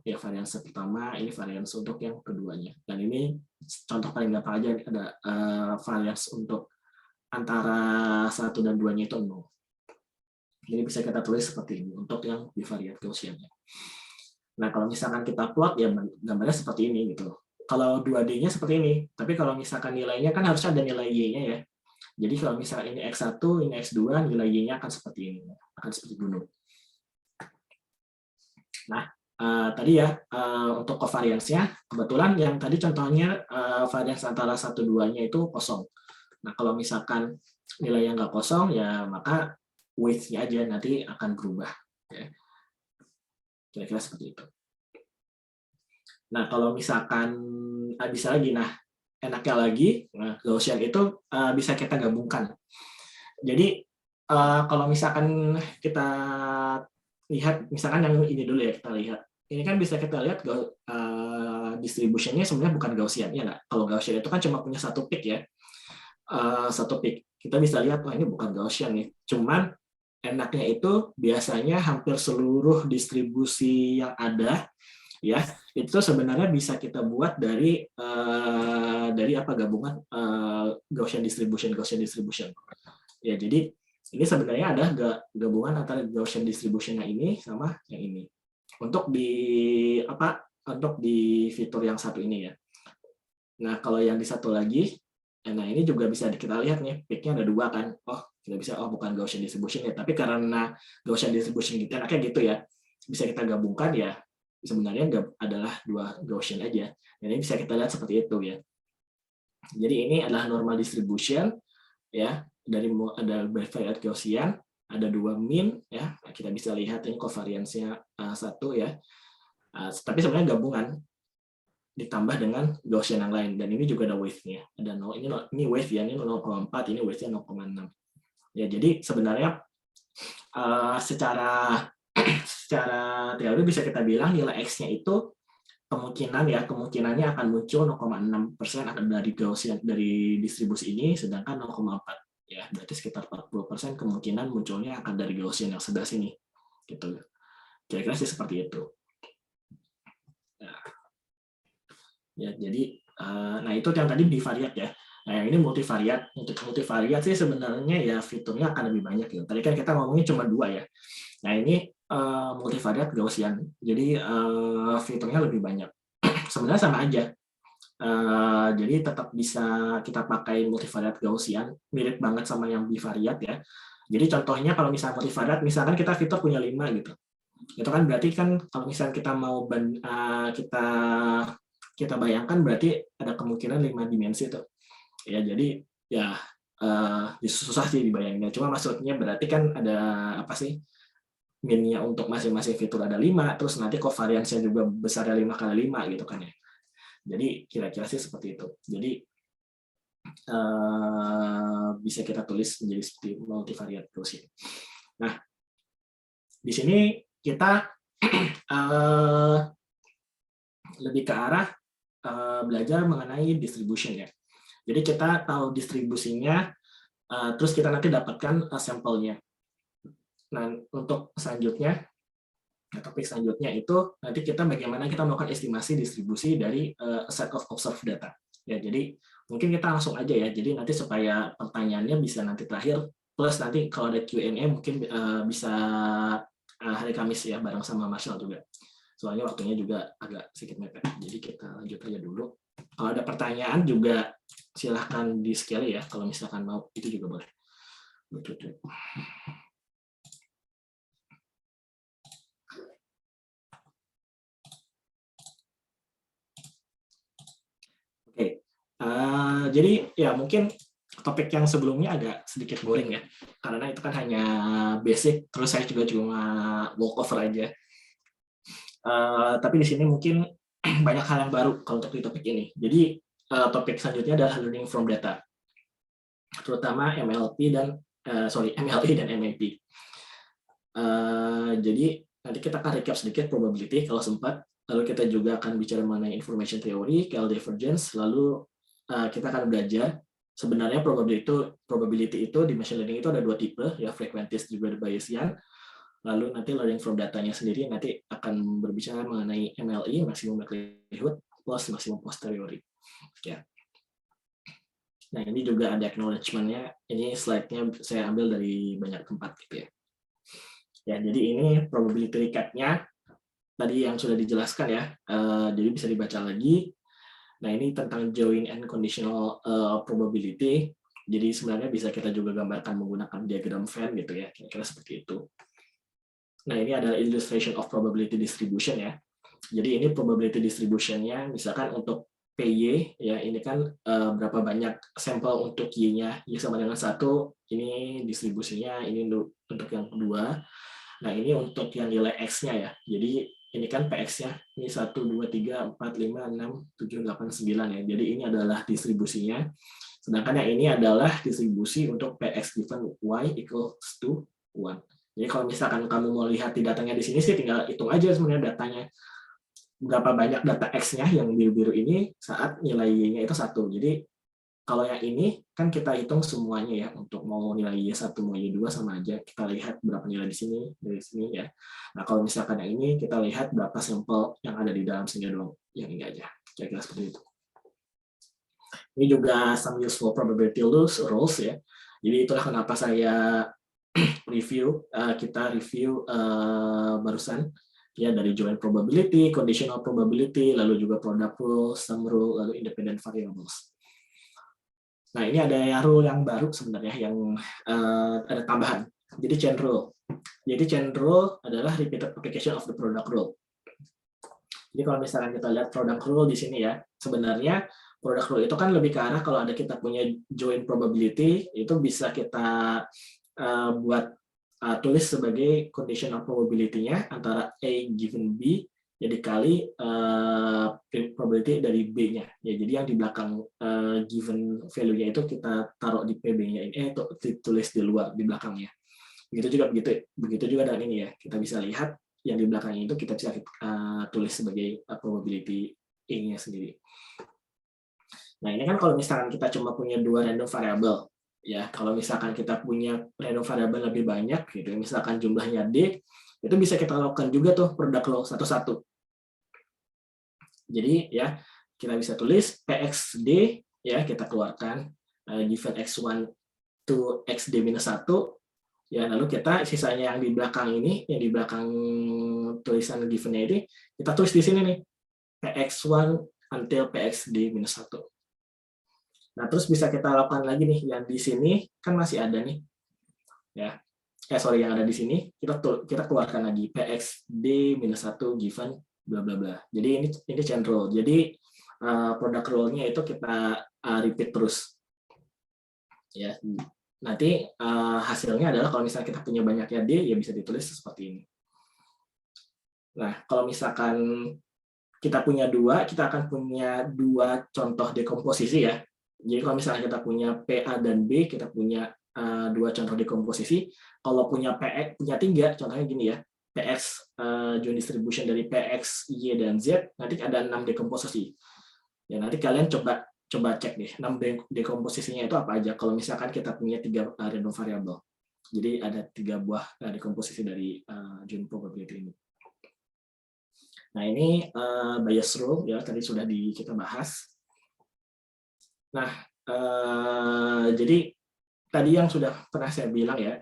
ya varians pertama, ini varians untuk yang keduanya. Dan ini contoh paling gampang aja ada varians untuk antara 1 dan 2-nya itu 0. Jadi bisa kita tulis seperti ini untuk yang bivariate Gaussian-nya. Nah, kalau misalkan kita plot ya gambarnya seperti ini gitu. Kalau 2D-nya seperti ini, tapi kalau misalkan nilainya kan harusnya ada nilai Y-nya ya. Jadi kalau misalkan ini X1, ini X2, nilai Y-nya akan seperti ini, akan seperti gunung. Nah, tadi ya untuk covariance-nya kebetulan yang tadi contohnya variance antara 1-2-nya itu kosong. Nah kalau misalkan nilai yang nggak kosong ya maka weight-nya aja nanti akan berubah. Ya. Kira-kira seperti itu. Nah kalau misalkan bisa lagi, nah enaknya lagi Gaussian itu bisa kita gabungkan. Jadi kalau misalkan kita lihat, misalkan yang ini dulu ya kita lihat. Ini kan bisa kita lihat distribution-nya sebenarnya bukan Gaussian, ya nggak? Kalau Gaussian itu kan cuma punya satu peak ya. Satu peak. Kita bisa lihat, wah ini bukan Gaussian nih. Cuman enaknya itu biasanya hampir seluruh distribusi yang ada, ya itu sebenarnya bisa kita buat dari apa gabungan Gaussian distribution. Ya jadi ini sebenarnya ada gabungan antara Gaussian distribution yang ini sama yang ini. Untuk di fitur yang satu ini ya. Nah kalau yang di satu lagi, nah ini juga bisa kita lihat nih, peak-nya ada 2 kan. Oh kita bisa, bukan Gaussian distribution ya, tapi karena Gaussian distribution kita enaknya gitu ya, bisa kita gabungkan ya. Sebenarnya adalah 2 Gaussian aja. Dan ini bisa kita lihat seperti itu ya. Jadi ini adalah normal distribution ya, dari ada bivariate Gaussian, ada 2 mean ya. Kita bisa lihat ini covariance-nya 1 ya. Tapi sebenarnya gabungan ditambah dengan Gaussian yang lain, dan ini juga ada wave-nya. Ada ini wave ya, ini 0,4, ini wave-nya 0,6. Ya, jadi sebenarnya secara teori bisa kita bilang nilai X-nya itu kemungkinannya akan muncul 0,6% akan dari Gaussian dari distribusi ini, sedangkan 0,4 ya berarti sekitar 40% kemungkinan munculnya akan dari Gaussian yang sebelah sini gitu. Kira-kira sih seperti itu. Nah, ya jadi nah itu yang tadi bivariate ya. Nah yang ini multivariate. Untuk multivariate sih sebenarnya ya fiturnya akan lebih banyak ya. Tadi kan kita ngomongin cuma 2 ya. Nah ini multivariate Gaussian. Jadi fiturnya lebih banyak. Sebenarnya sama aja. Jadi tetap bisa kita pakai multivariate Gaussian, mirip banget sama yang bivariate ya. Jadi contohnya kalau misalnya multivariate, misalkan kita fitur punya 5 gitu. Itu kan berarti kan kalau misalnya kita mau kita bayangkan berarti ada kemungkinan 5 dimensi itu. Ya jadi ya susah sih dibayanginnya. Cuma maksudnya berarti kan ada apa sih? Min-nya untuk masing-masing fitur ada 5, terus nanti covariance-nya juga besarnya 5 kali 5 gitu kan ya. Jadi kira-kira sih seperti itu. Jadi bisa kita tulis menjadi seperti multivariate Gaussian. Nah, di sini kita lebih ke arah belajar mengenai distribution ya. Jadi kita tahu distribusinya, terus kita nanti dapatkan sampelnya. Nah, untuk selanjutnya, topik selanjutnya itu nanti kita bagaimana kita melakukan estimasi distribusi dari set of observed data. Ya, jadi mungkin kita langsung aja ya. Jadi nanti supaya pertanyaannya bisa nanti terakhir, plus nanti kalau ada Q&A mungkin bisa hari Kamis ya bareng sama Marshall juga. Soalnya waktunya juga agak sedikit mepet. Jadi kita lanjut aja dulu. Kalau ada pertanyaan juga silahkan di-share ya. Kalau misalkan mau itu juga boleh. Oke, jadi ya mungkin topik yang sebelumnya agak sedikit boring ya, karena itu kan hanya basic, terus saya juga cuma walk over aja. Tapi di sini mungkin banyak hal yang baru kalau untuk di topik ini. Jadi topik selanjutnya adalah learning from data, terutama MLP dan MLP. Jadi nanti kita akan recap sedikit probability kalau sempat. Lalu kita juga akan bicara mengenai information theory, KL divergence, lalu kita akan belajar sebenarnya probability itu di machine learning itu ada 2 tipe ya, frequentist distributed Bayesian. Lalu nanti learning from datanya sendiri nanti akan berbicara mengenai MLE, maximum likelihood plus maximum posteriori. Ya. Nah ini juga ada acknowledgement-nya. Ini slide-nya saya ambil dari banyak tempat gitu ya. Ya jadi ini probability recap-nya. Tadi yang sudah dijelaskan ya, jadi bisa dibaca lagi. Nah ini tentang joint and conditional probability. Jadi sebenarnya bisa kita juga gambarkan menggunakan diagram Venn gitu ya, kira-kira seperti itu. Nah ini adalah illustration of probability distribution ya. Jadi ini probability distribution-nya, misalkan untuk PY, ya ini kan berapa banyak sampel untuk Y-nya, Y sama dengan 1, ini distribusinya, ini untuk yang kedua. Nah ini untuk yang nilai X-nya ya, jadi ini kan PX-nya, ini 1, 2, 3, 4, 5, 6, 7, 8, 9 ya, jadi ini adalah distribusinya. Sedangkan yang ini adalah distribusi untuk PX given Y equals to 1. Jadi kalau misalkan kamu mau lihat di datanya di sini sih tinggal hitung aja sebenarnya datanya. Berapa banyak data X-nya yang biru-biru ini saat nilai Y-nya itu 1. Jadi kalau yang ini kan kita hitung semuanya ya, untuk mau nilai Y1 mau Y2 sama aja. Kita lihat berapa nilai di sini, dari sini ya. Nah kalau misalkan yang ini kita lihat berapa sampel yang ada di dalam sini doang. Yang ini aja. Kira-kira seperti itu. Ini juga some useful probability rules ya. Jadi itulah kenapa saya kita review barusan ya, dari joint probability, conditional probability, lalu juga product rule, sum rule, lalu independent variables. Nah ini ada rule yang baru sebenarnya yang ada tambahan. Jadi chain rule. Jadi chain rule adalah repeated application of the product rule. Jadi kalau misalnya kita lihat product rule di sini ya, sebenarnya product rule itu kan lebih ke arah kalau ada kita punya joint probability, itu bisa kita buat tulis sebagai conditional probability-nya antara A given B ya dikali probability dari B-nya. Ya, jadi yang di belakang given value-nya itu kita taruh di PB-nya ini, itu ditulis di luar, di belakangnya. Begitu juga dengan ini ya. Kita bisa lihat yang di belakangnya itu kita bisa tulis sebagai probability A-nya sendiri. Nah, ini kan kalau misalkan kita cuma punya 2 random variable, ya kalau misalkan kita punya random variable lebih banyak gitu, misalkan jumlahnya D, itu bisa kita lakukan juga tuh product rule satu-satu. Jadi ya kita bisa tulis PXD ya, kita keluarkan given X1 to XD minus 1 ya, lalu kita sisanya yang di belakang ini, yang di belakang tulisan given-nya ini kita tulis di sini nih PX1 until PXD minus 1. Nah, terus bisa kita lakukan lagi nih, yang di sini kan masih ada nih, ya. Yang ada di sini kita keluarkan lagi PXD minus 1 given bla bla bla. Jadi ini chain rule. Jadi product rule-nya itu kita repeat terus, ya. Nanti hasilnya adalah kalau misalnya kita punya banyaknya D, ya bisa ditulis seperti ini. Nah, kalau misalkan kita punya 2, kita akan punya 2 contoh dekomposisi ya. Jadi kalau misalnya kita punya PA dan B, kita punya 2 contoh dekomposisi. Kalau punya PX, punya 3, contohnya gini ya, PX joint distribution dari PX, Y, dan Z, nanti ada 6 dekomposisi. Ya, nanti kalian coba cek deh, 6 dekomposisinya itu apa aja, kalau misalkan kita punya 3 random variable. Jadi ada 3 buah dekomposisi dari joint probability ini. Nah ini bias rule, ya tadi sudah kita bahas. Nah, jadi tadi yang sudah pernah saya bilang ya,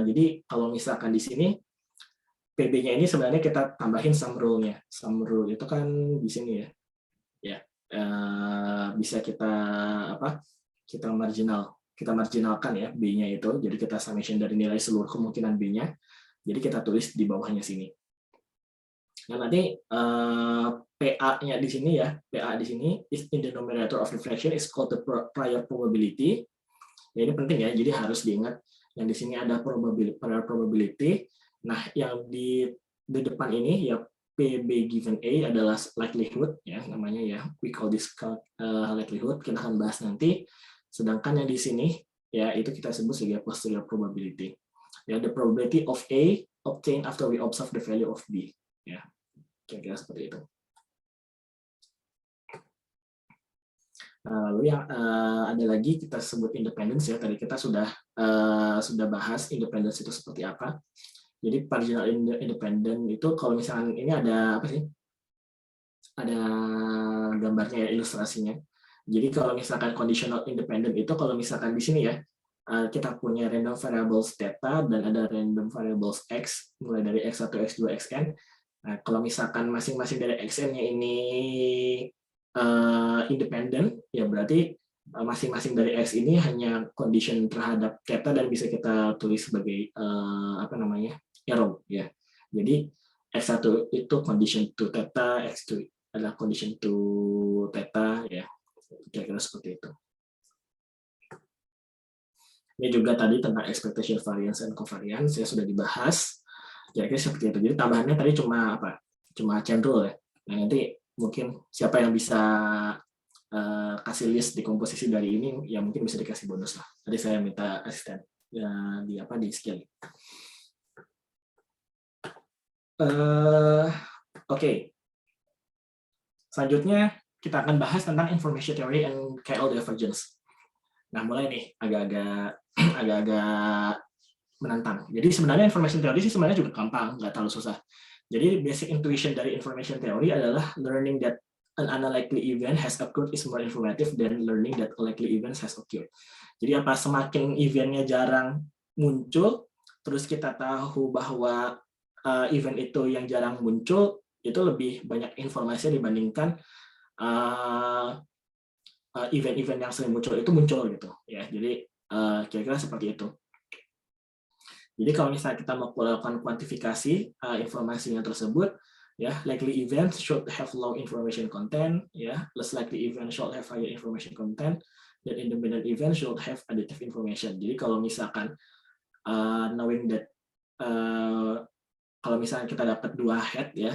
jadi kalau misalkan di sini PB-nya ini sebenarnya kita tambahin sum rule-nya. Sum rule itu kan di sini ya, bisa kita marginalkan ya B-nya itu. Jadi kita summation dari nilai seluruh kemungkinan B-nya. Jadi kita tulis di bawahnya sini. Nah nanti PA-nya di sini ya, PA di sini is in the numerator of reflection is called the prior probability. Ya, ini penting ya, jadi harus diingat yang di sini ada prior probability. Nah yang di depan ini ya PB given A adalah likelihood ya, namanya ya, we call this likelihood, kita akan bahas nanti. Sedangkan yang di sini ya itu kita sebut sebagai posterior probability. Ya, the probability of A obtained after we observe the value of B. Ya, kira-kira seperti itu. Lalu yang ada lagi kita sebut independence ya. Tadi kita sudah bahas independence itu seperti apa. Jadi marginal independent itu kalau misalnya ini ada apa sih? Ada gambarnya ya, ilustrasinya. Jadi kalau misalkan conditional independent itu kalau misalkan di sini ya, kita punya random variables theta dan ada random variables x mulai dari x1, x2, xn. Nah, kalau misalkan masing-masing dari xn-nya ini independent, ya berarti masing-masing dari x ini hanya condition terhadap theta dan bisa kita tulis sebagai arrow ya. Jadi X1 itu condition to theta, X2 adalah condition to theta, ya, kira-kira seperti itu. Ini juga tadi tentang expectation variance and covariance ya sudah dibahas. Kira-kira seperti itu. Jadi tambahannya tadi cuma apa? Cuma chain rule ya. Nah, nanti mungkin siapa yang bisa kasih list di komposisi dari ini, ya mungkin bisa dikasih bonus lah. Tadi saya minta asisten ya, di skill. Oke. Selanjutnya kita akan bahas tentang information theory and KL divergence. Nah, mulai nih agak-agak menantang. Jadi sebenarnya information theory sih sebenarnya juga gampang, nggak terlalu susah. Jadi basic intuition dari information theory adalah learning that an unlikely event has occurred is more informative than learning that a likely event has occurred. Jadi apa, semakin eventnya jarang muncul, terus kita tahu bahwa event itu yang jarang muncul itu lebih banyak informasi dibandingkan event-event yang sering muncul itu muncul gitu ya. Jadi kira-kira seperti itu. Jadi kalau misalnya kita mau melakukan kuantifikasi informasinya tersebut, ya, likely events should have low information content, ya, less likely event should have higher information content, dan independent event should have additive information. Jadi kalau misalkan knowing that kalau misalnya kita dapat 2 head ya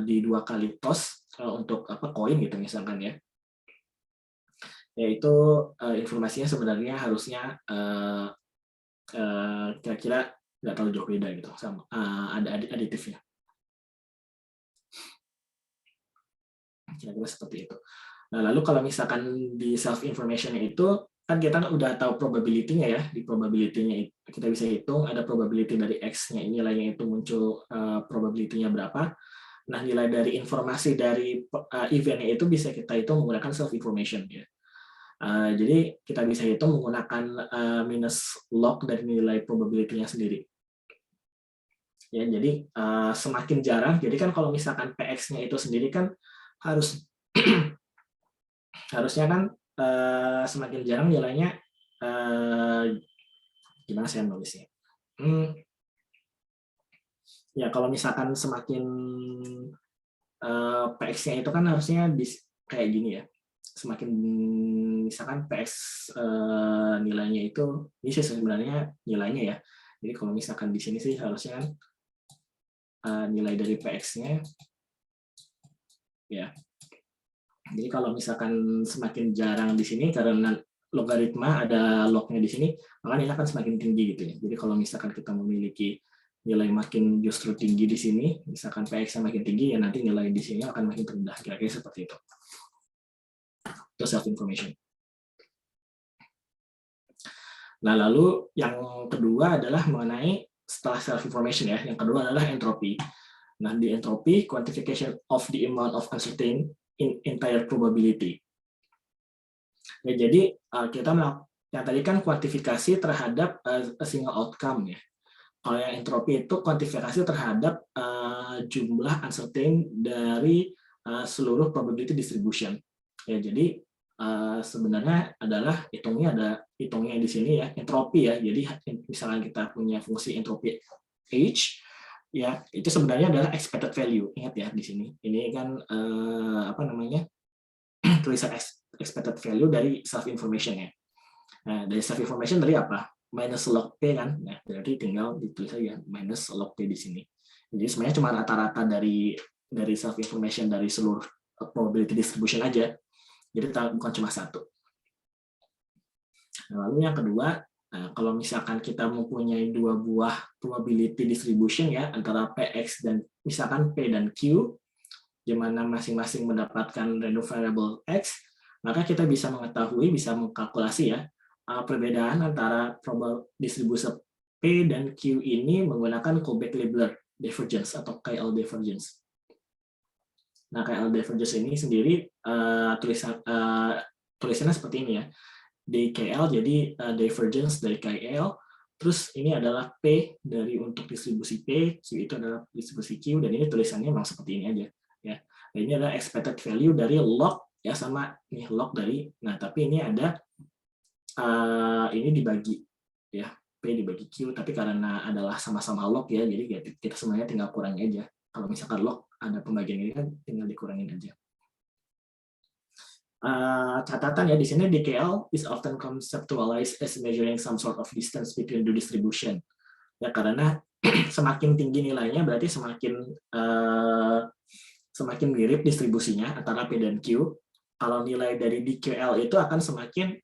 di 2 kali toss untuk koin gitu misalkan ya, yaitu informasinya sebenarnya harusnya kira-kira nggak terlalu jauh beda gitu, sama ada aditifnya. Kira-kira seperti itu. Nah, lalu kalau misalkan di self information itu kan kita udah tahu probability-nya ya. Di probability-nya kita bisa hitung ada probability dari X-nya, nilainya itu muncul probability-nya berapa. Nah, nilai dari informasi dari event-nya itu bisa kita hitung menggunakan self information ya. Jadi kita bisa hitung menggunakan minus log dari nilai probability-nya sendiri. Ya, jadi semakin jarang. Jadi kan kalau misalkan PX-nya itu sendiri kan harusnya kan semakin jarang nilainya, gimana saya nulisnya? Ya kalau misalkan semakin PX-nya itu kan harusnya kayak gini ya. Semakin misalkan PX nilainya itu, ini sih sebenarnya nilainya ya. Jadi kalau misalkan di sini sih harusnya kan nilai dari PX-nya ya. Jadi kalau misalkan semakin jarang di sini karena logaritma ada lognya di sini, maka ini akan semakin tinggi gitu ya. Jadi kalau misalkan kita memiliki nilai makin justru tinggi di sini, misalkan PX-nya makin tinggi, ya nanti nilai di sini akan makin rendah. Kira-kira seperti itu. Itu self information. Nah, lalu yang kedua adalah mengenai setelah self information ya. Yang kedua adalah entropy. Nah, di entropy, quantification of the amount of uncertain in entire probability. Ya, jadi kita yang tadi kan kuantifikasi terhadap a single outcome ya. Kalau yang entropy itu kuantifikasi terhadap jumlah uncertain dari seluruh probability distribution. Ya, jadi sebenarnya adalah hitungnya di sini ya, entropy ya. Jadi misalnya kita punya fungsi entropy H, ya itu sebenarnya adalah expected value. Ingat ya di sini. Ini kan tulisan expected value dari self information ya. Nah, dari self information dari apa? Minus log P kan. Nah, berarti tinggal ditulis aja minus log P di sini. Jadi sebenarnya cuma rata-rata dari self information dari seluruh probability distribution aja. Jadi bukan cuma satu. Nah, lalu yang kedua, kalau misalkan kita mempunyai 2 buah probability distribution ya antara PX dan misalkan P dan Q, di mana masing-masing mendapatkan random variable X, maka kita bisa mengkalkulasi ya perbedaan antara distribusi P dan Q ini menggunakan Kullback-Leibler divergence atau KL divergence. Nah, KL divergence ini sendiri tulisannya seperti ini ya. DKL jadi divergence dari KL, terus ini adalah P dari untuk distribusi P, Q itu adalah distribusi Q, dan ini tulisannya memang seperti ini aja ya. Nah, ini adalah expected value dari log ya, sama nih log dari, nah tapi ini ada ini dibagi ya, P dibagi Q, tapi karena adalah sama-sama log ya, jadi kita sebenarnya tinggal kurangi aja Kalau misalkan log ada pembagian ini kan tinggal dikurangin aja. Catatan ya, di sini DKL is often conceptualized as measuring some sort of distance between the distribution. Ya, karena semakin tinggi nilainya berarti semakin mirip distribusinya antara P dan Q. Kalau nilai dari DQL itu akan semakin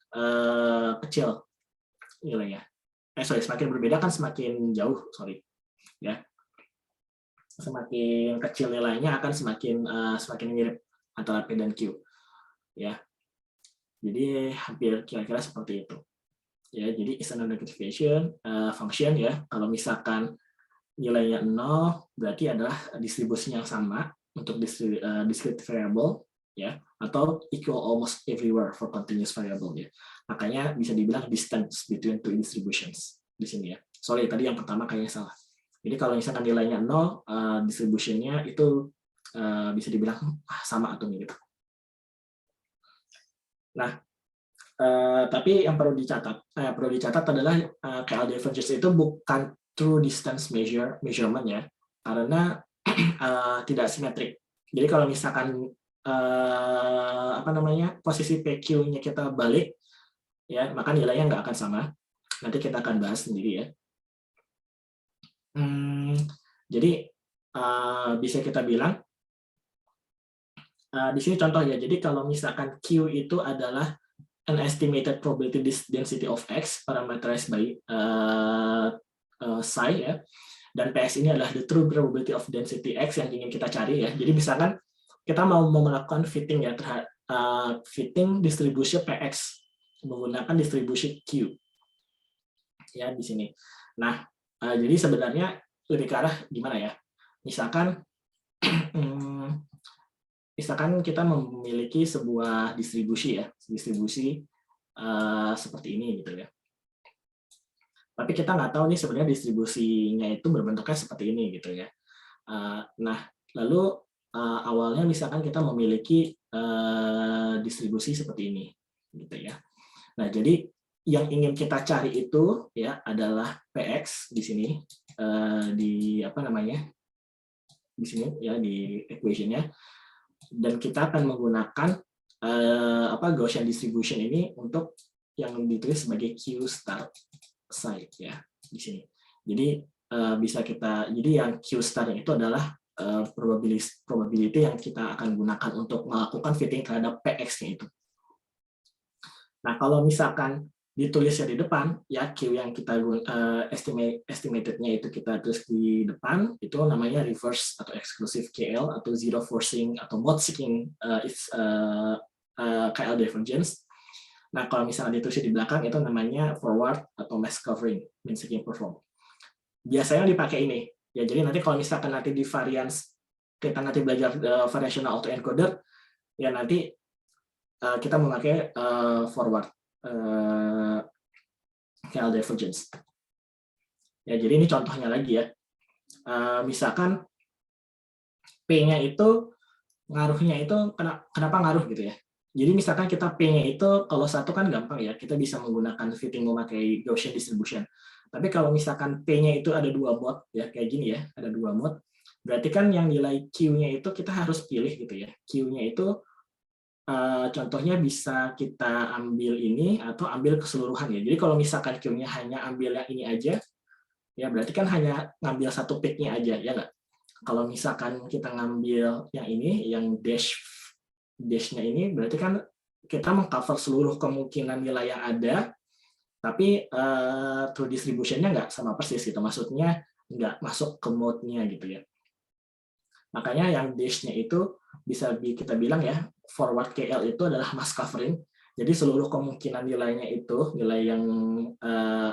kecil nilainya. Semakin berbeda kan semakin jauh, ya. Semakin kecil nilainya akan semakin mirip antara P dan Q. Ya, jadi hampir kira-kira seperti itu. Ya, jadi is a non-negative function ya. Kalau misalkan nilainya 0 berarti adalah distribusinya yang sama untuk discrete variable ya, atau equal almost everywhere for continuous variable ya. Makanya bisa dibilang distance between two distributions di sini ya. Sorry, tadi yang pertama kayaknya salah. Jadi kalau misalkan nilainya 0, distributionnya itu bisa dibilang sama atau mirip. Nah, tapi yang perlu dicatat adalah KL divergence itu bukan true distance measurement ya, karena tidak simetrik. Jadi kalau misalkan posisi PQ-nya kita balik, ya maka nilainya nggak akan sama. Nanti kita akan bahas sendiri ya. Jadi bisa kita bilang di sini contoh ya. Jadi kalau misalkan Q itu adalah an estimated probability density of X parameterized by psi ya, dan PS ini adalah the true probability of density X yang ingin kita cari ya. Jadi misalkan kita mau melakukan fitting ya, fitting distribusi PX menggunakan distribusi Q ya di sini. Nah, jadi sebenarnya lebih ke arah gimana ya? Misalkan kita memiliki sebuah distribusi seperti ini gitu ya. Tapi kita nggak tahu nih sebenarnya distribusinya itu berbentuknya seperti ini gitu ya. Nah, lalu awalnya misalkan kita memiliki distribusi seperti ini gitu ya. Nah, jadi yang ingin kita cari itu ya adalah PX di sini di sini ya di equation-nya. Dan kita akan menggunakan Gaussian distribution ini untuk yang ditulis sebagai Q star psi ya di sini. Jadi jadi yang Q star itu adalah probability yang kita akan gunakan untuk melakukan fitting terhadap PX-nya itu. Nah, kalau misalkan ditulisnya di depan, ya Q yang kita estimated-nya itu kita tulis di depan, itu namanya reverse atau exclusive KL atau zero forcing atau mode seeking KL divergence. Nah, kalau misalnya ditulis di belakang itu namanya forward atau mask covering mean seeking perform. Biasanya dipakai ini. Ya, jadi nanti kalau misalkan nanti di variance kita nanti belajar variational autoencoder, ya nanti kita memakai forward KL divergence. Ya, jadi ini contohnya lagi ya. Misalkan P-nya itu ngaruhnya itu kenapa ngaruh gitu ya. Jadi misalkan kita P-nya itu kalau satu kan gampang ya, kita bisa menggunakan fitting memakai Gaussian distribution. Tapi kalau misalkan P-nya itu ada dua mode ya, kayak gini ya, ada dua mode. Berarti kan yang nilai Q-nya itu kita harus pilih gitu ya. Q-nya itu contohnya bisa kita ambil ini atau ambil keseluruhan ya. Jadi kalau misalkan Q-nya hanya ambil yang ini aja, ya berarti kan hanya ngambil satu peak-nya aja, ya nggak? Kalau misalkan kita ngambil yang ini, yang dash-nya ini, berarti kan kita mengcover seluruh kemungkinan nilai yang ada, tapi true distribution-nya nggak sama persis gitu. Maksudnya nggak masuk ke mode-nya gitu ya. Makanya yang dash-nya itu bisa kita bilang ya, forward KL itu adalah mask covering. Jadi seluruh kemungkinan nilainya itu, nilai yang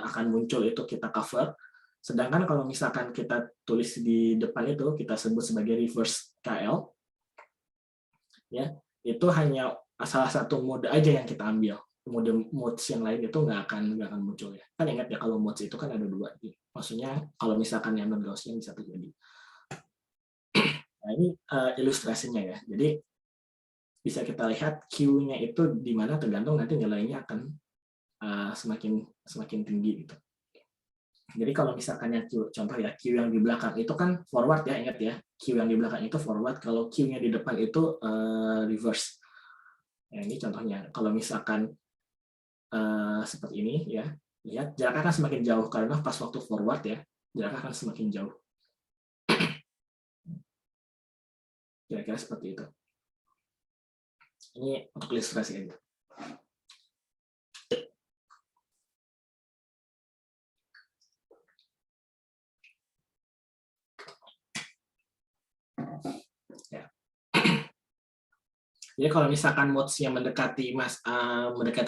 akan muncul itu kita cover. Sedangkan kalau misalkan kita tulis di depan itu, kita sebut sebagai reverse KL, ya itu hanya salah satu mode aja yang kita ambil. Modes yang lain itu nggak akan muncul ya. Kan ingat ya kalau modes itu kan ada dua. Maksudnya kalau misalkan yang non-Gaussian bisa terjadi. Nah, ini ilustrasinya ya. Jadi bisa kita lihat Q-nya itu di mana tergantung nanti nilainya akan semakin tinggi gitu. Jadi kalau misalkan yang Q, contoh ya Q yang di belakang itu kan forward ya, ingat ya. Q yang di belakang itu forward, kalau Q-nya di depan itu reverse. Nah, ini contohnya. Kalau misalkan seperti ini ya, lihat jarak akan semakin jauh karena pas waktu forward ya, jarak akan semakin jauh. Kira-kira seperti itu. Ini untuk ilustrasi aja. Ya. Jadi kalau misalkan modes-nya mendekati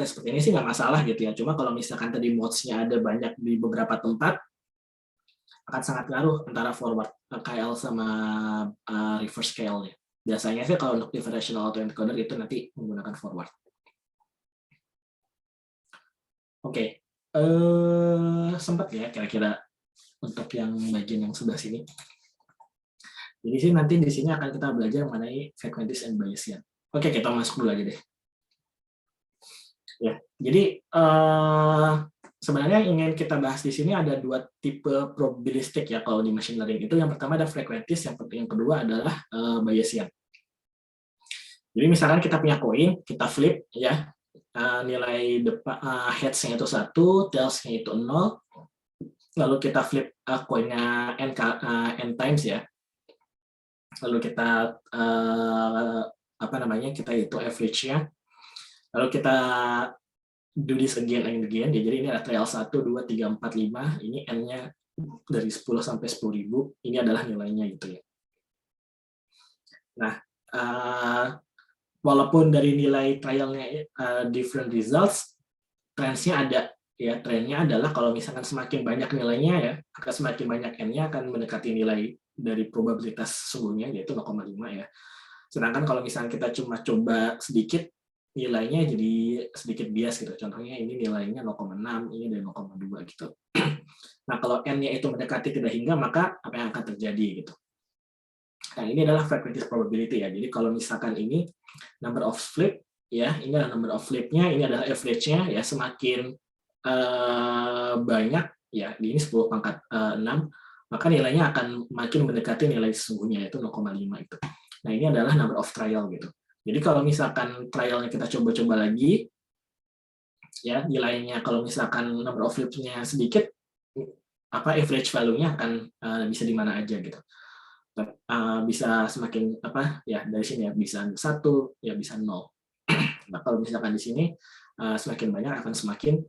seperti ini sih nggak masalah gitu ya. Cuma kalau misalkan tadi modes-nya ada banyak di beberapa tempat, akan sangat ngaruh antara forward KL sama reverse KL-nya. Biasanya sih kalau untuk differential autoencoder itu nanti menggunakan forward. Oke, sempat ya kira-kira untuk yang bagian yang sebelah sini. Jadi sih nanti di sini akan kita belajar mengenai frequencies and Bayesian. Oke, kita masuk dulu aja deh. Ya, jadi sebenarnya yang ingin kita bahas di sini ada dua tipe probabilistik ya kalau di machine learning itu. Yang pertama ada frequencies, yang kedua adalah Bayesian. Jadi misalkan kita punya koin, kita flip ya, nilai heads-nya itu 1, tails-nya itu 0, lalu kita flip koinnya n times ya, lalu kita kita hitung average-nya, lalu kita do this again and again. Jadi ini ada trial 1, 2, 3, 4, 5, ini n-nya dari 10 sampai 10.000, ini adalah nilainya gitu ya. Nah, walaupun dari nilai trialnya different results, trends-nya ada ya. Trennya adalah kalau misalkan semakin banyak nilainya ya, akan semakin banyak n-nya akan mendekati nilai dari probabilitas sesungguhnya yaitu 0,5 ya. Sedangkan kalau misalkan kita cuma coba sedikit, nilainya jadi sedikit bias gitu. Contohnya ini nilainya 0,6, ini dari 0,2 gitu. Nah, kalau n-nya itu mendekati tidak hingga, maka apa yang akan terjadi gitu. Nah, ini adalah frequency probability ya. Jadi kalau misalkan ini number of flip ya, ini adalah number of flip-nya, ini adalah average-nya ya, semakin banyak ya, ini 10 pangkat 6, maka nilainya akan makin mendekati nilai sesungguhnya yaitu 0,5 itu. Nah, ini adalah number of trial gitu. Jadi kalau misalkan trialnya kita coba-coba lagi ya, nilainya kalau misalkan number of flip-nya sedikit, average value-nya akan bisa di mana aja gitu. Bisa semakin dari sini ya, bisa 1 ya, bisa 0. Nah, kalau misalkan di sini semakin banyak akan semakin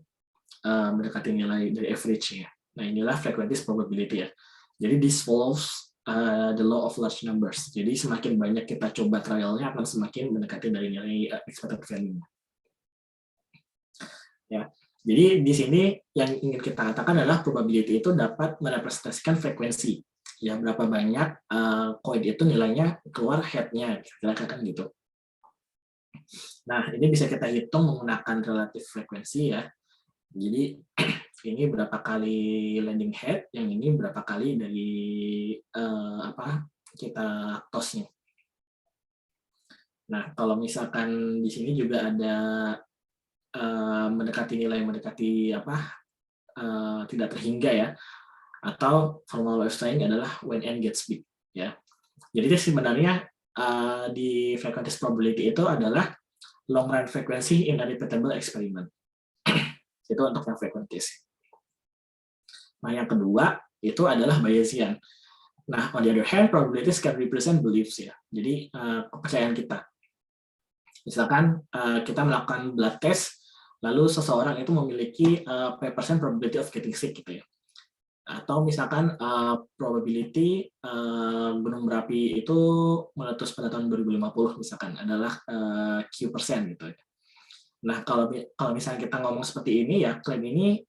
mendekati nilai dari average-nya. Nah, inilah frequency probability ya. Jadi this follows the law of large numbers. Jadi semakin banyak kita coba trialnya akan semakin mendekati dari nilai expected value. Ya. Jadi di sini yang ingin kita katakan adalah probability itu dapat merepresentasikan frekuensi. Ya, berapa banyak koin itu nilainya keluar head-nya, kira-kira kan gitu. Nah, ini bisa kita hitung menggunakan relative frekuensi ya. Jadi ini berapa kali landing head, yang ini berapa kali dari kita toss-nya. Nah, kalau misalkan di sini juga ada mendekati tidak terhingga ya, atau formal way of saying adalah when n gets big ya. Jadi sebenarnya di frequency probability itu adalah long run frequency in a repeatable experiment. Itu untuk yang frequencies. Nah, yang kedua itu adalah Bayesian. Nah, on the other hand, probabilities can represent beliefs ya. Jadi kepercayaan kita. Misalkan kita melakukan blood test, lalu seseorang itu memiliki percent probability of getting sick gitu ya. Atau misalkan probability gunung berapi itu meletus pada tahun 2050 misalkan adalah Q% gitu ya. Nah, kalau misalnya kita ngomong seperti ini ya, klaim ini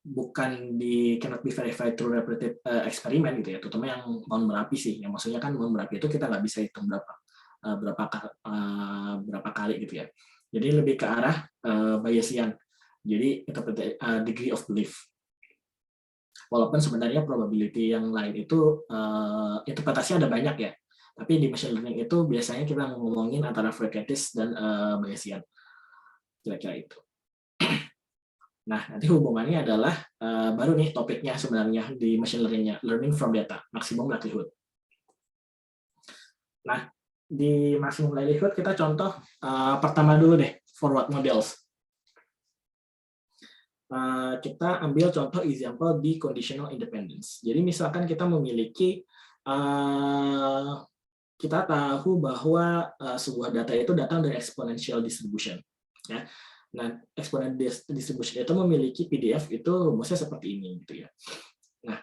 bukan cannot be verified through repeated eksperimen gitu ya, terutama yang gunung berapi sih. Yang maksudnya kan gunung berapi itu kita nggak bisa hitung berapa kali gitu ya. Jadi lebih ke arah Bayesian. Jadi degree of belief. Walaupun sebenarnya probability yang lain itu interpretasinya ada banyak ya, tapi di machine learning itu biasanya kita ngomongin antara frequencies dan Bayesian, kira-kira itu. Nah, nanti hubungannya adalah baru nih topiknya sebenarnya di machine learning-nya, learning from data, maximum likelihood. Nah, di maximum likelihood kita contoh pertama dulu deh, forward models. Kita ambil contoh example di conditional independence. Jadi misalkan kita memiliki kita tahu bahwa sebuah data itu datang dari exponential distribution. Ya. Nah, exponential distribution itu memiliki PDF itu rumusnya seperti ini, gitu ya. Nah,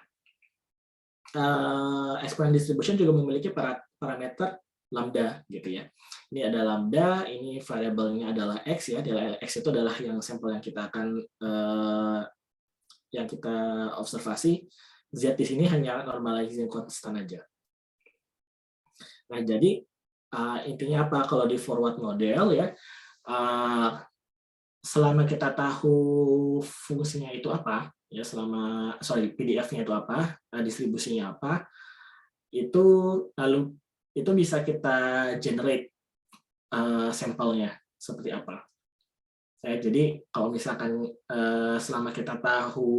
exponential distribution juga memiliki parameter lambda, gitu ya. Ini ada lambda, ini variabelnya adalah x ya. X itu adalah yang sampel yang kita akan yang kita observasi. Z di sini hanya normalizing constant aja. Nah, jadi intinya apa kalau di forward model ya, selama kita tahu fungsinya itu apa, ya PDF-nya itu apa, distribusinya apa, itu lalu itu bisa kita generate sampelnya seperti apa. Jadi kalau misalkan selama kita tahu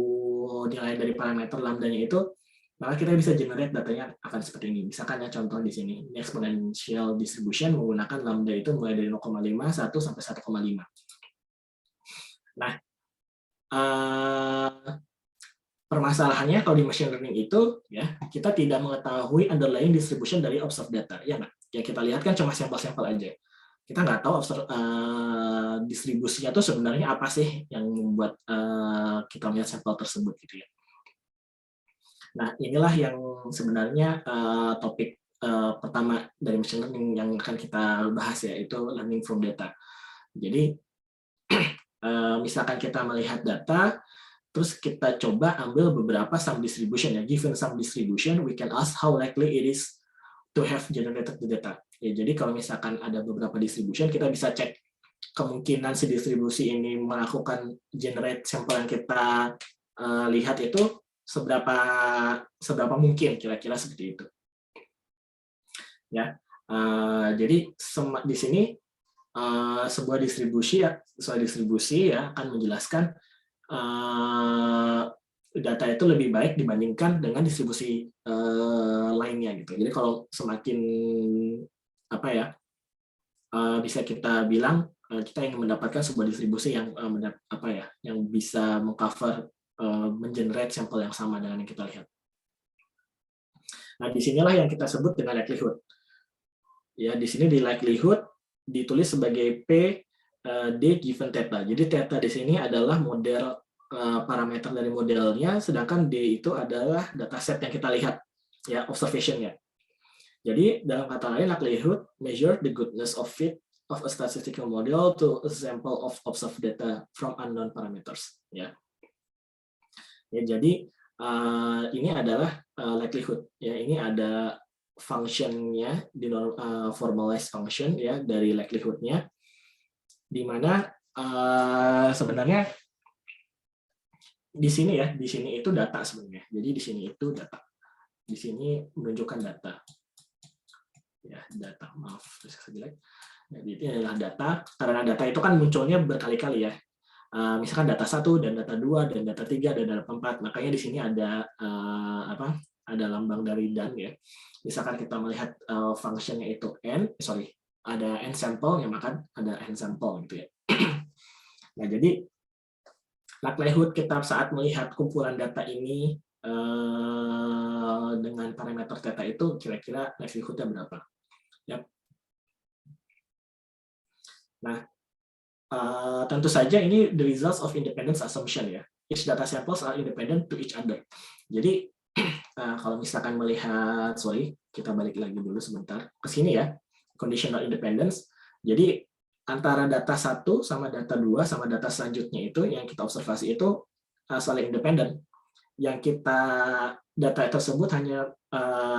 nilai dari parameter lambdanya itu, maka kita bisa generate datanya akan seperti ini. Misalkan ya contoh di sini, ini exponential distribution menggunakan lambda itu mulai dari 0,5, 1 sampai 1,5. Nah, permasalahannya kalau di machine learning itu ya kita tidak mengetahui underlying distribution dari observed data, ya nggak? Ya kita lihat kan cuma sampel-sampel aja. Kita nggak tahu distribusinya tuh sebenarnya apa sih yang membuat kita melihat sampel tersebut gitu ya. Nah, inilah yang sebenarnya topik pertama dari machine learning yang akan kita bahas ya, itu learning from data. Jadi misalkan kita melihat data, terus kita coba ambil beberapa sum distribution ya. Given sum distribution, we can ask how likely it is to have generated the data. Ya, jadi kalau misalkan ada beberapa distribution, kita bisa cek kemungkinan si distribusi ini melakukan generate sampel yang kita lihat itu seberapa mungkin, kira-kira seperti itu. Ya, jadi di sini sebuah distribusi ya akan menjelaskan data itu lebih baik dibandingkan dengan distribusi lainnya gitu. Jadi kalau semakin bisa kita bilang kita ingin mendapatkan sebuah distribusi yang yang bisa mengcover mengenerate sampel yang sama dengan yang kita lihat. Nah, disinilah yang kita sebut dengan likelihood. Ya, di sini di likelihood ditulis sebagai P D given theta. Jadi theta di sini adalah model parameter dari modelnya, sedangkan D itu adalah dataset yang kita lihat, ya, observation-nya. Jadi dalam kata lain, likelihood measure the goodness of fit of a statistical model to a sample of observed data from unknown parameters. Ya, jadi ini adalah likelihood. Ya, ini ada function-nya di formalized function ya dari likelihood-nya, di mana sebenarnya di sini itu data sebenarnya. Jadi di sini itu data. Di sini menunjukkan data. Ya, data, maaf, jelek. Jadi ini adalah data, karena data itu kan munculnya berkali-kali ya. Misalkan data 1 dan data 2 dan data 3 dan data 4, makanya di sini ada ada lambang dari dan ya. Misalkan kita melihat fungsinya itu ada n sample, ya maka ada n sample gitu ya. Nah, jadi likelihood kita saat melihat kumpulan data ini dengan parameter theta itu kira-kira likelihood-nya berapa? Yep. Nah, tentu saja ini the results of independence assumption ya. Each data samples are independent to each other. Jadi kalau misalkan melihat, kita balik lagi dulu sebentar ke sini ya, conditional independence. Jadi antara data 1 sama data 2 sama data selanjutnya itu yang kita observasi itu saling independen. Yang data tersebut hanya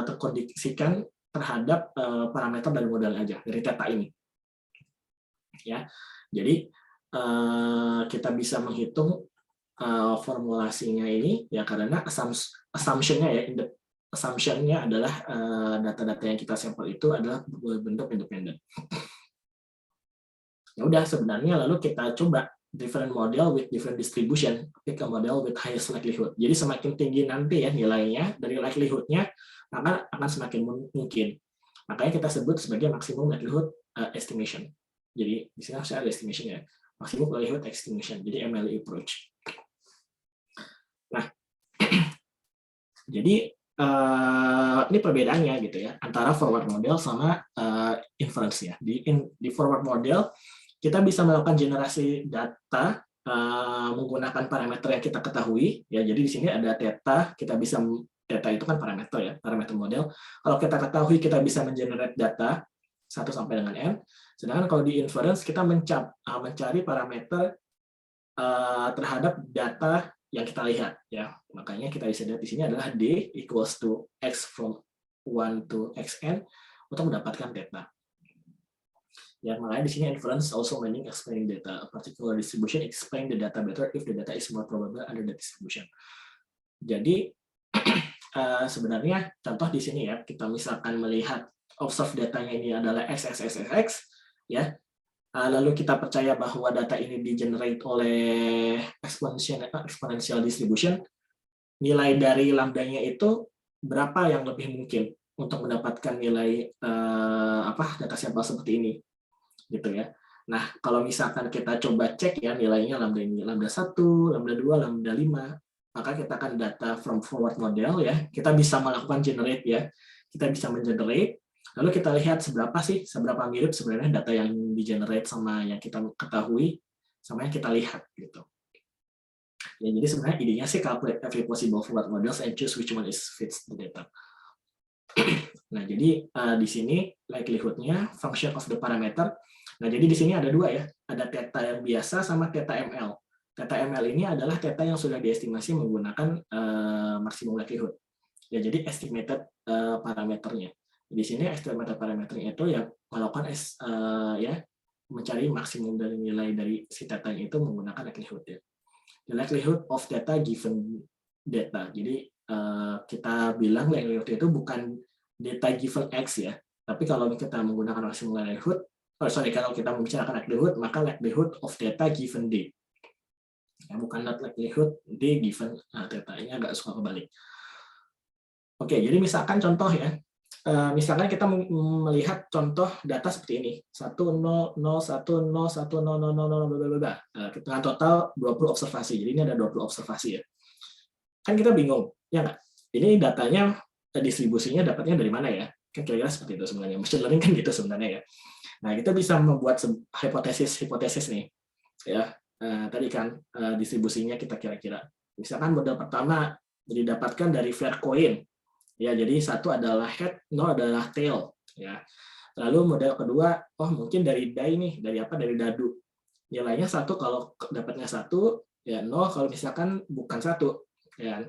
terkondisikan terhadap parameter dari model aja, dari theta ini. Ya, jadi kita bisa menghitung formulasinya ini ya karena assumption-nya adalah data-data yang kita sampel itu adalah berbentuk independen. Ya udah, sebenarnya lalu kita coba different model with different distribution, pick a model with highest likelihood. Jadi semakin tinggi nanti ya nilainya dari likelihood-nya akan semakin mungkin. Makanya kita sebut sebagai maximum likelihood estimation. Jadi di sini harus ada estimation ya, maximum likelihood estimation. Jadi MLE approach. Nah, jadi ini perbedaannya gitu ya antara forward model sama inference ya. Di forward model kita bisa melakukan generasi data menggunakan parameter yang kita ketahui ya. Jadi di sini ada theta, kita bisa theta itu kan parameter ya, parameter model. Kalau kita ketahui kita bisa mengenerate data 1 sampai dengan n. Sedangkan kalau di inference kita mencari parameter terhadap data yang kita lihat ya. Makanya kita bisa lihat di sini adalah d equals to x from 1 to xn untuk mendapatkan theta. Ya, makanya di sini inference also meaning explaining data. A particular distribution explain the data better if the data is more probable under the distribution. Jadi sebenarnya contoh di sini ya, kita misalkan melihat observe datanya ini adalah x ya. Lalu kita percaya bahwa data ini di-generate oleh exponential distribution, nilai dari lambdanya itu berapa yang lebih mungkin untuk mendapatkan nilai data sampel seperti ini, gitu ya. Nah, kalau misalkan kita coba cek ya nilainya lambda 1, lambda 2, lambda 5, maka kita akan data from forward model ya. Kita bisa melakukan generate ya. Kita bisa mengenerate. Lalu kita lihat seberapa mirip sebenarnya data yang di-generate sama yang kita ketahui sama yang kita lihat gitu. Ya, jadi sebenarnya idenya sih calculate every possible forward models and choose which one is fits the data. Nah, jadi di sini likelihood-nya function of the parameter. Nah, jadi di sini ada dua ya, ada theta yang biasa sama theta ML. Theta ML ini adalah theta yang sudah diestimasi menggunakan maximum likelihood. Ya, jadi estimated parameternya. Di sini estimated parameternya itu yang melakukan mencari maksimum dari nilai dari si theta itu menggunakan likelihood ya. The likelihood of data given data. Jadi kita bilang likelihood itu bukan data given x ya, tapi kalau kita menggunakan maximum likelihood, kalau kita membicarakan likelihood, maka likelihood of data given d. Ya, bukan not likelihood d given theta. Ini agak suka kebalik. Oke, jadi misalkan contoh ya. Misalkan kita melihat contoh data seperti ini 1 0 0 1 0 1 0 0 0 0 bla. Dengan total 20 observasi. Jadi ini ada 20 observasi ya. Kan kita bingung, ya nggak? Ini datanya distribusinya dapatnya dari mana ya? Kan kira-kira seperti itu sebenarnya. Machine learning kan gitu sebenarnya ya. Nah, kita bisa membuat hipotesis nih. Ya, tadi kan distribusinya kita kira-kira. Misalkan model pertama didapatkan dari Faircoin. Ya, jadi 1 adalah head, 0 adalah tail. Ya. Lalu model kedua, mungkin dari DAI nih, dari dadu. Nilainya 1 kalau dapatnya 1, ya 0 kalau misalkan bukan 1. Ya.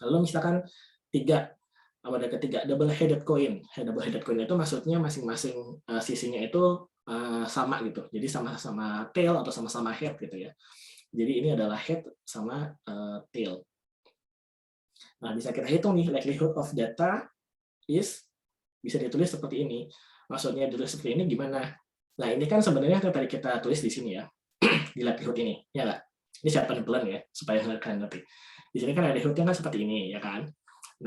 Lalu misalkan 3, model ketiga, double-headed coin. Double-headed coin itu maksudnya masing-masing sisinya itu sama gitu. Jadi sama-sama tail atau sama-sama head gitu ya. Jadi ini adalah head sama tail. Nah, bisa kita hitung nih, likelihood of data is bisa ditulis seperti ini. Maksudnya ditulis seperti ini gimana? Nah, ini kan sebenarnya yang tadi kita tulis di sini ya, di likelihood ini, ya nggak? Ini saya pelan ya, supaya kalian ngerti. Di sini kan likelihood-nya kan seperti ini, ya kan?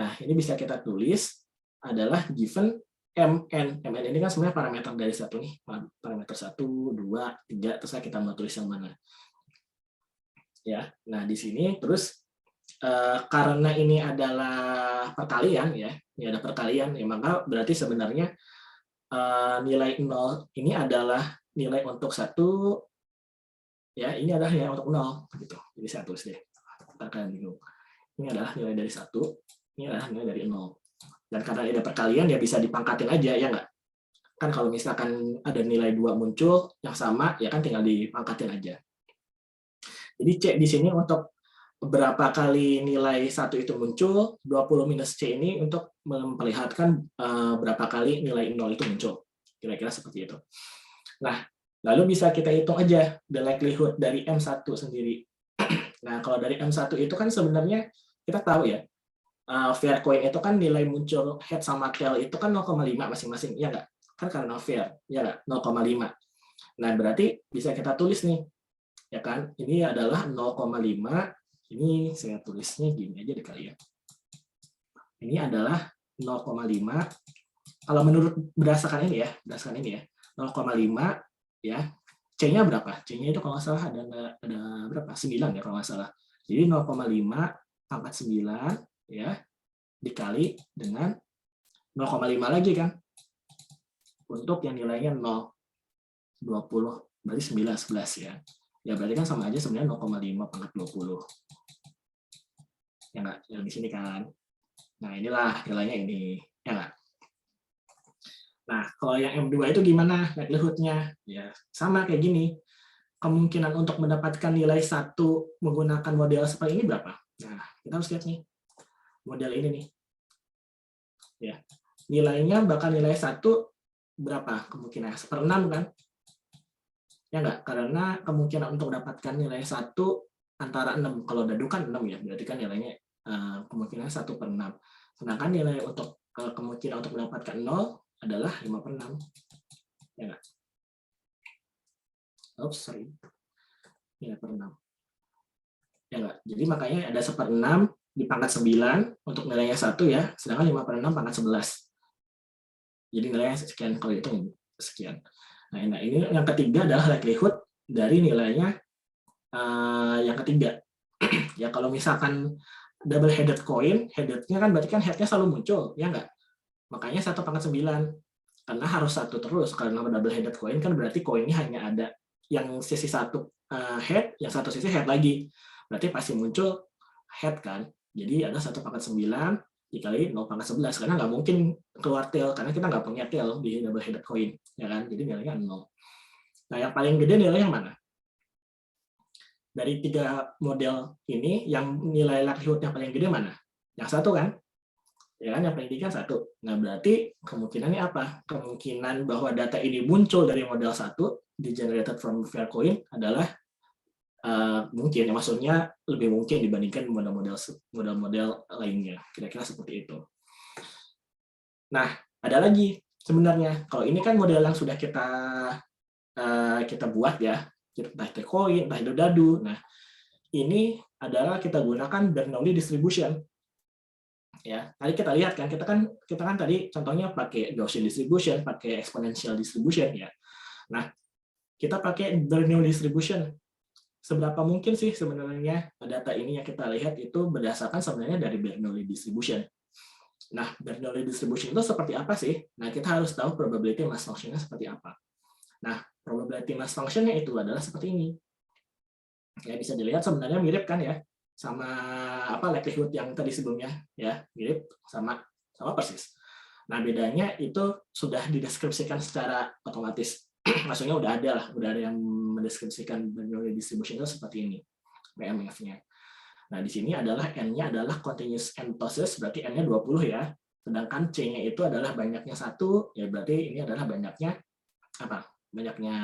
Nah, ini bisa kita tulis adalah given MN. MN ini kan sebenarnya parameter dari satu nih, parameter 1, 2, 3, terus kita mau tulis yang mana. Ya, nah di sini terus karena ini adalah perkalian ya, ini ada perkalian ya, maka berarti sebenarnya nilai 0 ini adalah nilai untuk 1 ya, ini adalah nilai untuk 0 gitu. Jadi saya tulis deh. Kalian bingung. Ini adalah nilai dari 1, ini adalah nilai dari 0. Dan karena ada perkalian ya bisa dipangkatin aja ya enggak? Kan kalau misalkan ada nilai 2 muncul yang sama ya kan tinggal dipangkatin aja. Jadi cek di sini untuk berapa kali nilai 1 itu muncul, 20 minus C ini untuk memperlihatkan berapa kali nilai 0 itu muncul. Kira-kira seperti itu. Nah, lalu bisa kita hitung aja the likelihood dari M1 sendiri. Nah, kalau dari M1 itu kan sebenarnya kita tahu ya, Faircoin itu kan nilai muncul head sama tail itu kan 0,5 masing-masing, ya nggak? Kan karena fair, ya nggak? 0,5. Nah, berarti bisa kita tulis nih, ya kan? Ini adalah 0,5. Ini saya tulisnya gini aja deh kali ya. Ini adalah 0,5. Kalau menurut berdasarkan ini ya, 0,5 ya. C-nya berapa? C-nya itu kalau nggak salah ada berapa? 9 ya kalau nggak salah. Jadi 0,5 pangkat 9 ya dikali dengan 0,5 lagi kan. Untuk yang nilainya 0, 20, berarti 9, 11 ya. Ya berarti kan sama aja sebenarnya 0,5 pangkat 20. Ya nggak? Yang di sini kan. Nah inilah nilainya ini. Ya nggak? Nah kalau yang M2 itu gimana likelihood-nya? Ya sama kayak gini. Kemungkinan untuk mendapatkan nilai 1 menggunakan model seperti ini berapa? Nah kita harus lihat nih. Model ini nih. Ya. Nilainya bakal nilai 1 berapa kemungkinan? 1/6 kan? Ya enggak? Karena kemungkinan untuk mendapatkan nilai 1 antara 6. Kalau dadu kan 6 ya, berarti kan nilainya kemungkinan 1/6. Sedangkan nilai untuk kemungkinan untuk mendapatkan 0 adalah 5/6. Ya enggak? Oops, sorry. 5/6. Ya enggak? Jadi makanya ada 1/6 di pangkat 9 untuk nilainya 1 ya, sedangkan 5/6 pangkat 11. Jadi nilainya sekian, kalau itu sekian. Nah ini yang ketiga adalah likelihood dari nilainya yang ketiga. Ya kalau misalkan double headed coin, headed-nya kan berarti kan head-nya selalu muncul, ya enggak? Makanya 1/9. Karena harus 1 terus, karena double headed coin kan berarti koinnya hanya ada yang sisi 1 head, yang satu sisi head lagi. Berarti pasti muncul head kan. Jadi ada 1/9 dikali 0/11, karena nggak mungkin keluar tail, karena kita nggak punya tail di double headed coin, ya kan? Jadi nilainya 0. Nah yang paling gede nilai yang mana? Dari 3 model ini, yang nilai likelihood yang paling gede mana? Yang 1 kan? Ya kan, yang paling tinggi kan 1. Nah berarti kemungkinannya apa? Kemungkinan bahwa data ini muncul dari model 1 di generated from Faircoin adalah mungkin, maksudnya lebih mungkin dibandingkan model-model lainnya. Kira-kira seperti itu. Nah, ada lagi sebenarnya. Kalau ini kan model yang sudah kita buat ya, entah itu coin, entah itu dadu. Nah, ini adalah kita gunakan Bernoulli distribution. Ya, tadi kita lihat kan, kita kan tadi contohnya pakai Gaussian distribution, pakai exponential distribution ya. Nah, kita pakai Bernoulli distribution. Seberapa mungkin sih sebenarnya data ini yang kita lihat itu berdasarkan sebenarnya dari Bernoulli distribution. Nah, Bernoulli distribution itu seperti apa sih? Nah, kita harus tahu probability mass function-nya seperti apa. Nah, probability mass function-nya itu adalah seperti ini. Ya, bisa dilihat sebenarnya mirip kan ya sama likelihood yang tadi sebelumnya ya, mirip sama persis. Nah, bedanya itu sudah dideskripsikan secara otomatis. Maksudnya udah ada yang mendeskripsikan Bernoulli distribution itu seperti ini, BMF-nya. Nah, di sini adalah N-nya adalah continuous n tosses, berarti N-nya 20 ya. Sedangkan C-nya itu adalah banyaknya 1, ya berarti ini adalah banyaknya apa? Banyaknya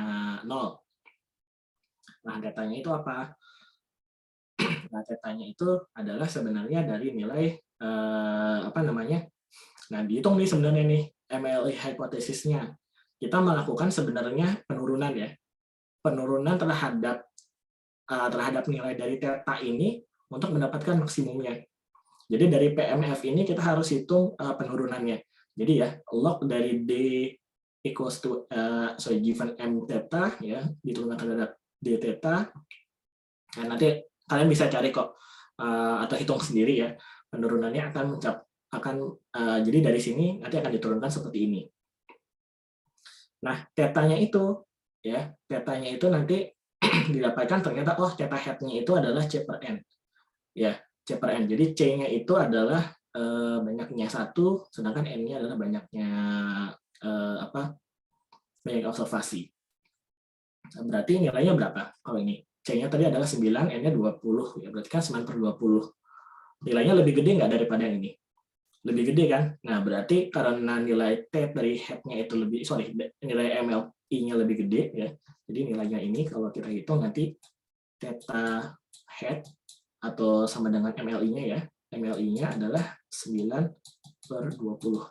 0. Nah, datanya itu apa? Nah, datanya itu adalah sebenarnya dari nilai Nah, dihitung nih sebenarnya nih MLE hipotesisnya. Kita melakukan sebenarnya penurunan ya. Penurunan terhadap nilai dari theta ini untuk mendapatkan maksimumnya. Jadi dari PMF ini kita harus hitung penurunannya. Jadi ya, log dari D equals to given M theta ya, diturunkan terhadap D theta. Nah, nanti kalian bisa cari kok atau hitung sendiri ya. Penurunannya jadi dari sini nanti akan diturunkan seperti ini. Nah, tetanya itu nanti didapatkan ternyata theta head-nya itu adalah C per N. Ya, C per N. Jadi C-nya itu adalah banyaknya 1, sedangkan N-nya adalah banyaknya banyak observasi. Nah, berarti nilainya berapa? Kalau ini C-nya tadi adalah 9, N-nya 20. Ya, berarti kan 9/20. Nilainya lebih gede nggak daripada yang ini? Lebih gede kan? Nah, berarti karena nilai T dari head-nya itu nilai MLI-nya lebih gede ya. Jadi nilainya ini kalau kita hitung nanti theta head atau sama dengan MLI-nya ya. MLI-nya adalah 9/20.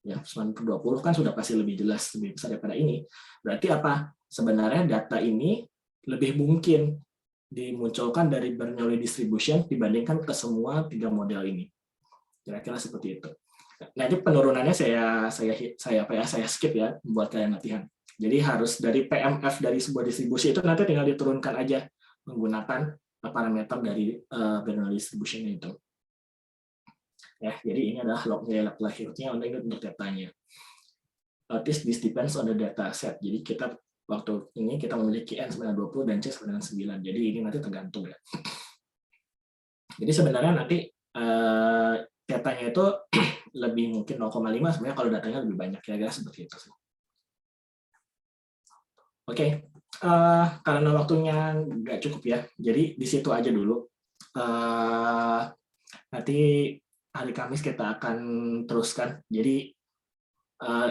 Ya, 9/20 kan sudah pasti lebih jelas, lebih besar daripada ini. Berarti apa? Sebenarnya data ini lebih mungkin dimunculkan dari Bernoulli distribution dibandingkan ke semua 3 model ini. Kira-kira seperti itu. Nanti penurunannya saya skip ya buat kalian latihan. Jadi harus dari PMF dari sebuah distribusi itu nanti tinggal diturunkan aja menggunakan parameter dari Bernoulli distribution itu. Ya, jadi ini adalah log likelihood-nya untuk datanya. This depends on the data set. Jadi kita waktu ini kita memiliki N sama dengan 20 dan C sama dengan 9. Jadi ini nanti tergantung ya. Jadi sebenarnya nanti datanya itu lebih mungkin 0,5 sebenarnya kalau datanya lebih banyak, kira-kira seperti itu. Oke, karena waktunya nggak cukup ya, jadi di situ aja dulu. Nanti hari Kamis kita akan teruskan. Jadi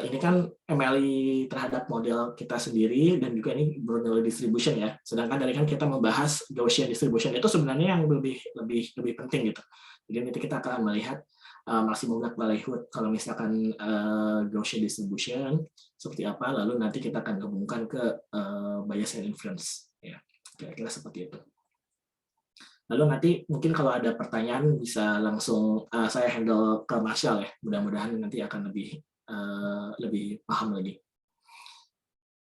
ini kan MLI terhadap model kita sendiri dan juga ini Bernoulli distribution ya. Sedangkan tadi kan kita membahas Gaussian distribution itu sebenarnya yang lebih penting gitu. Jadi nanti kita akan melihat maksimum likelihood kalau misalkan Gaussian distribution seperti apa, lalu nanti kita akan gabungkan ke bias and influence ya. Kira-kira seperti itu. Lalu nanti mungkin kalau ada pertanyaan bisa langsung saya handle ke Marshall ya. Mudah-mudahan nanti akan lebih paham lagi.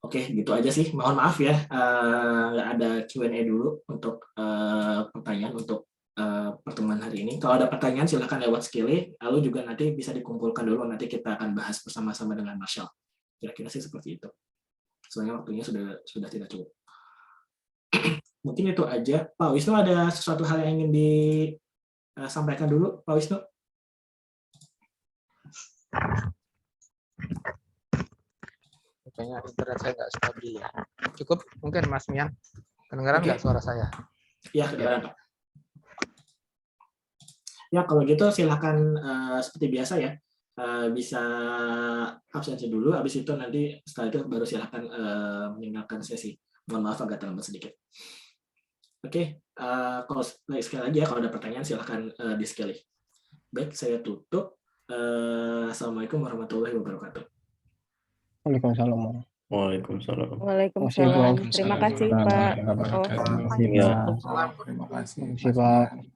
Oke, gitu aja sih. Mohon maaf ya, nggak ada Q&A dulu untuk pertanyaan untuk pertemuan hari ini. Kalau ada pertanyaan silahkan lewat Skille, lalu juga nanti bisa dikumpulkan dulu, nanti kita akan bahas bersama-sama dengan Marshall. Kira-kira sih seperti itu. Soalnya waktunya sudah tidak cukup. Mungkin itu aja. Pak Wisnu, ada sesuatu hal yang ingin disampaikan dulu, Pak Wisnu? Kayaknya internet saya nggak stabil ya. Cukup mungkin Mas Mian. Kedengaran nggak suara saya? Ya, kedengaran Pak. Ya, kalau gitu silakan seperti biasa ya. Bisa absensi dulu, habis itu nanti setelah itu baru silakan meninggalkan sesi. Mohon maaf agak terlambat sedikit. Oke, kalau sekali lagi ya, kalau ada pertanyaan silakan di Skille. Baik, saya tutup. Assalamualaikum warahmatullahi wabarakatuh. Waalaikumsalam. Waalaikumsalam. Waalaikumsalam. Terima kasih Pak. Terima kasih, Pak. Ya. Terima kasih, Pak.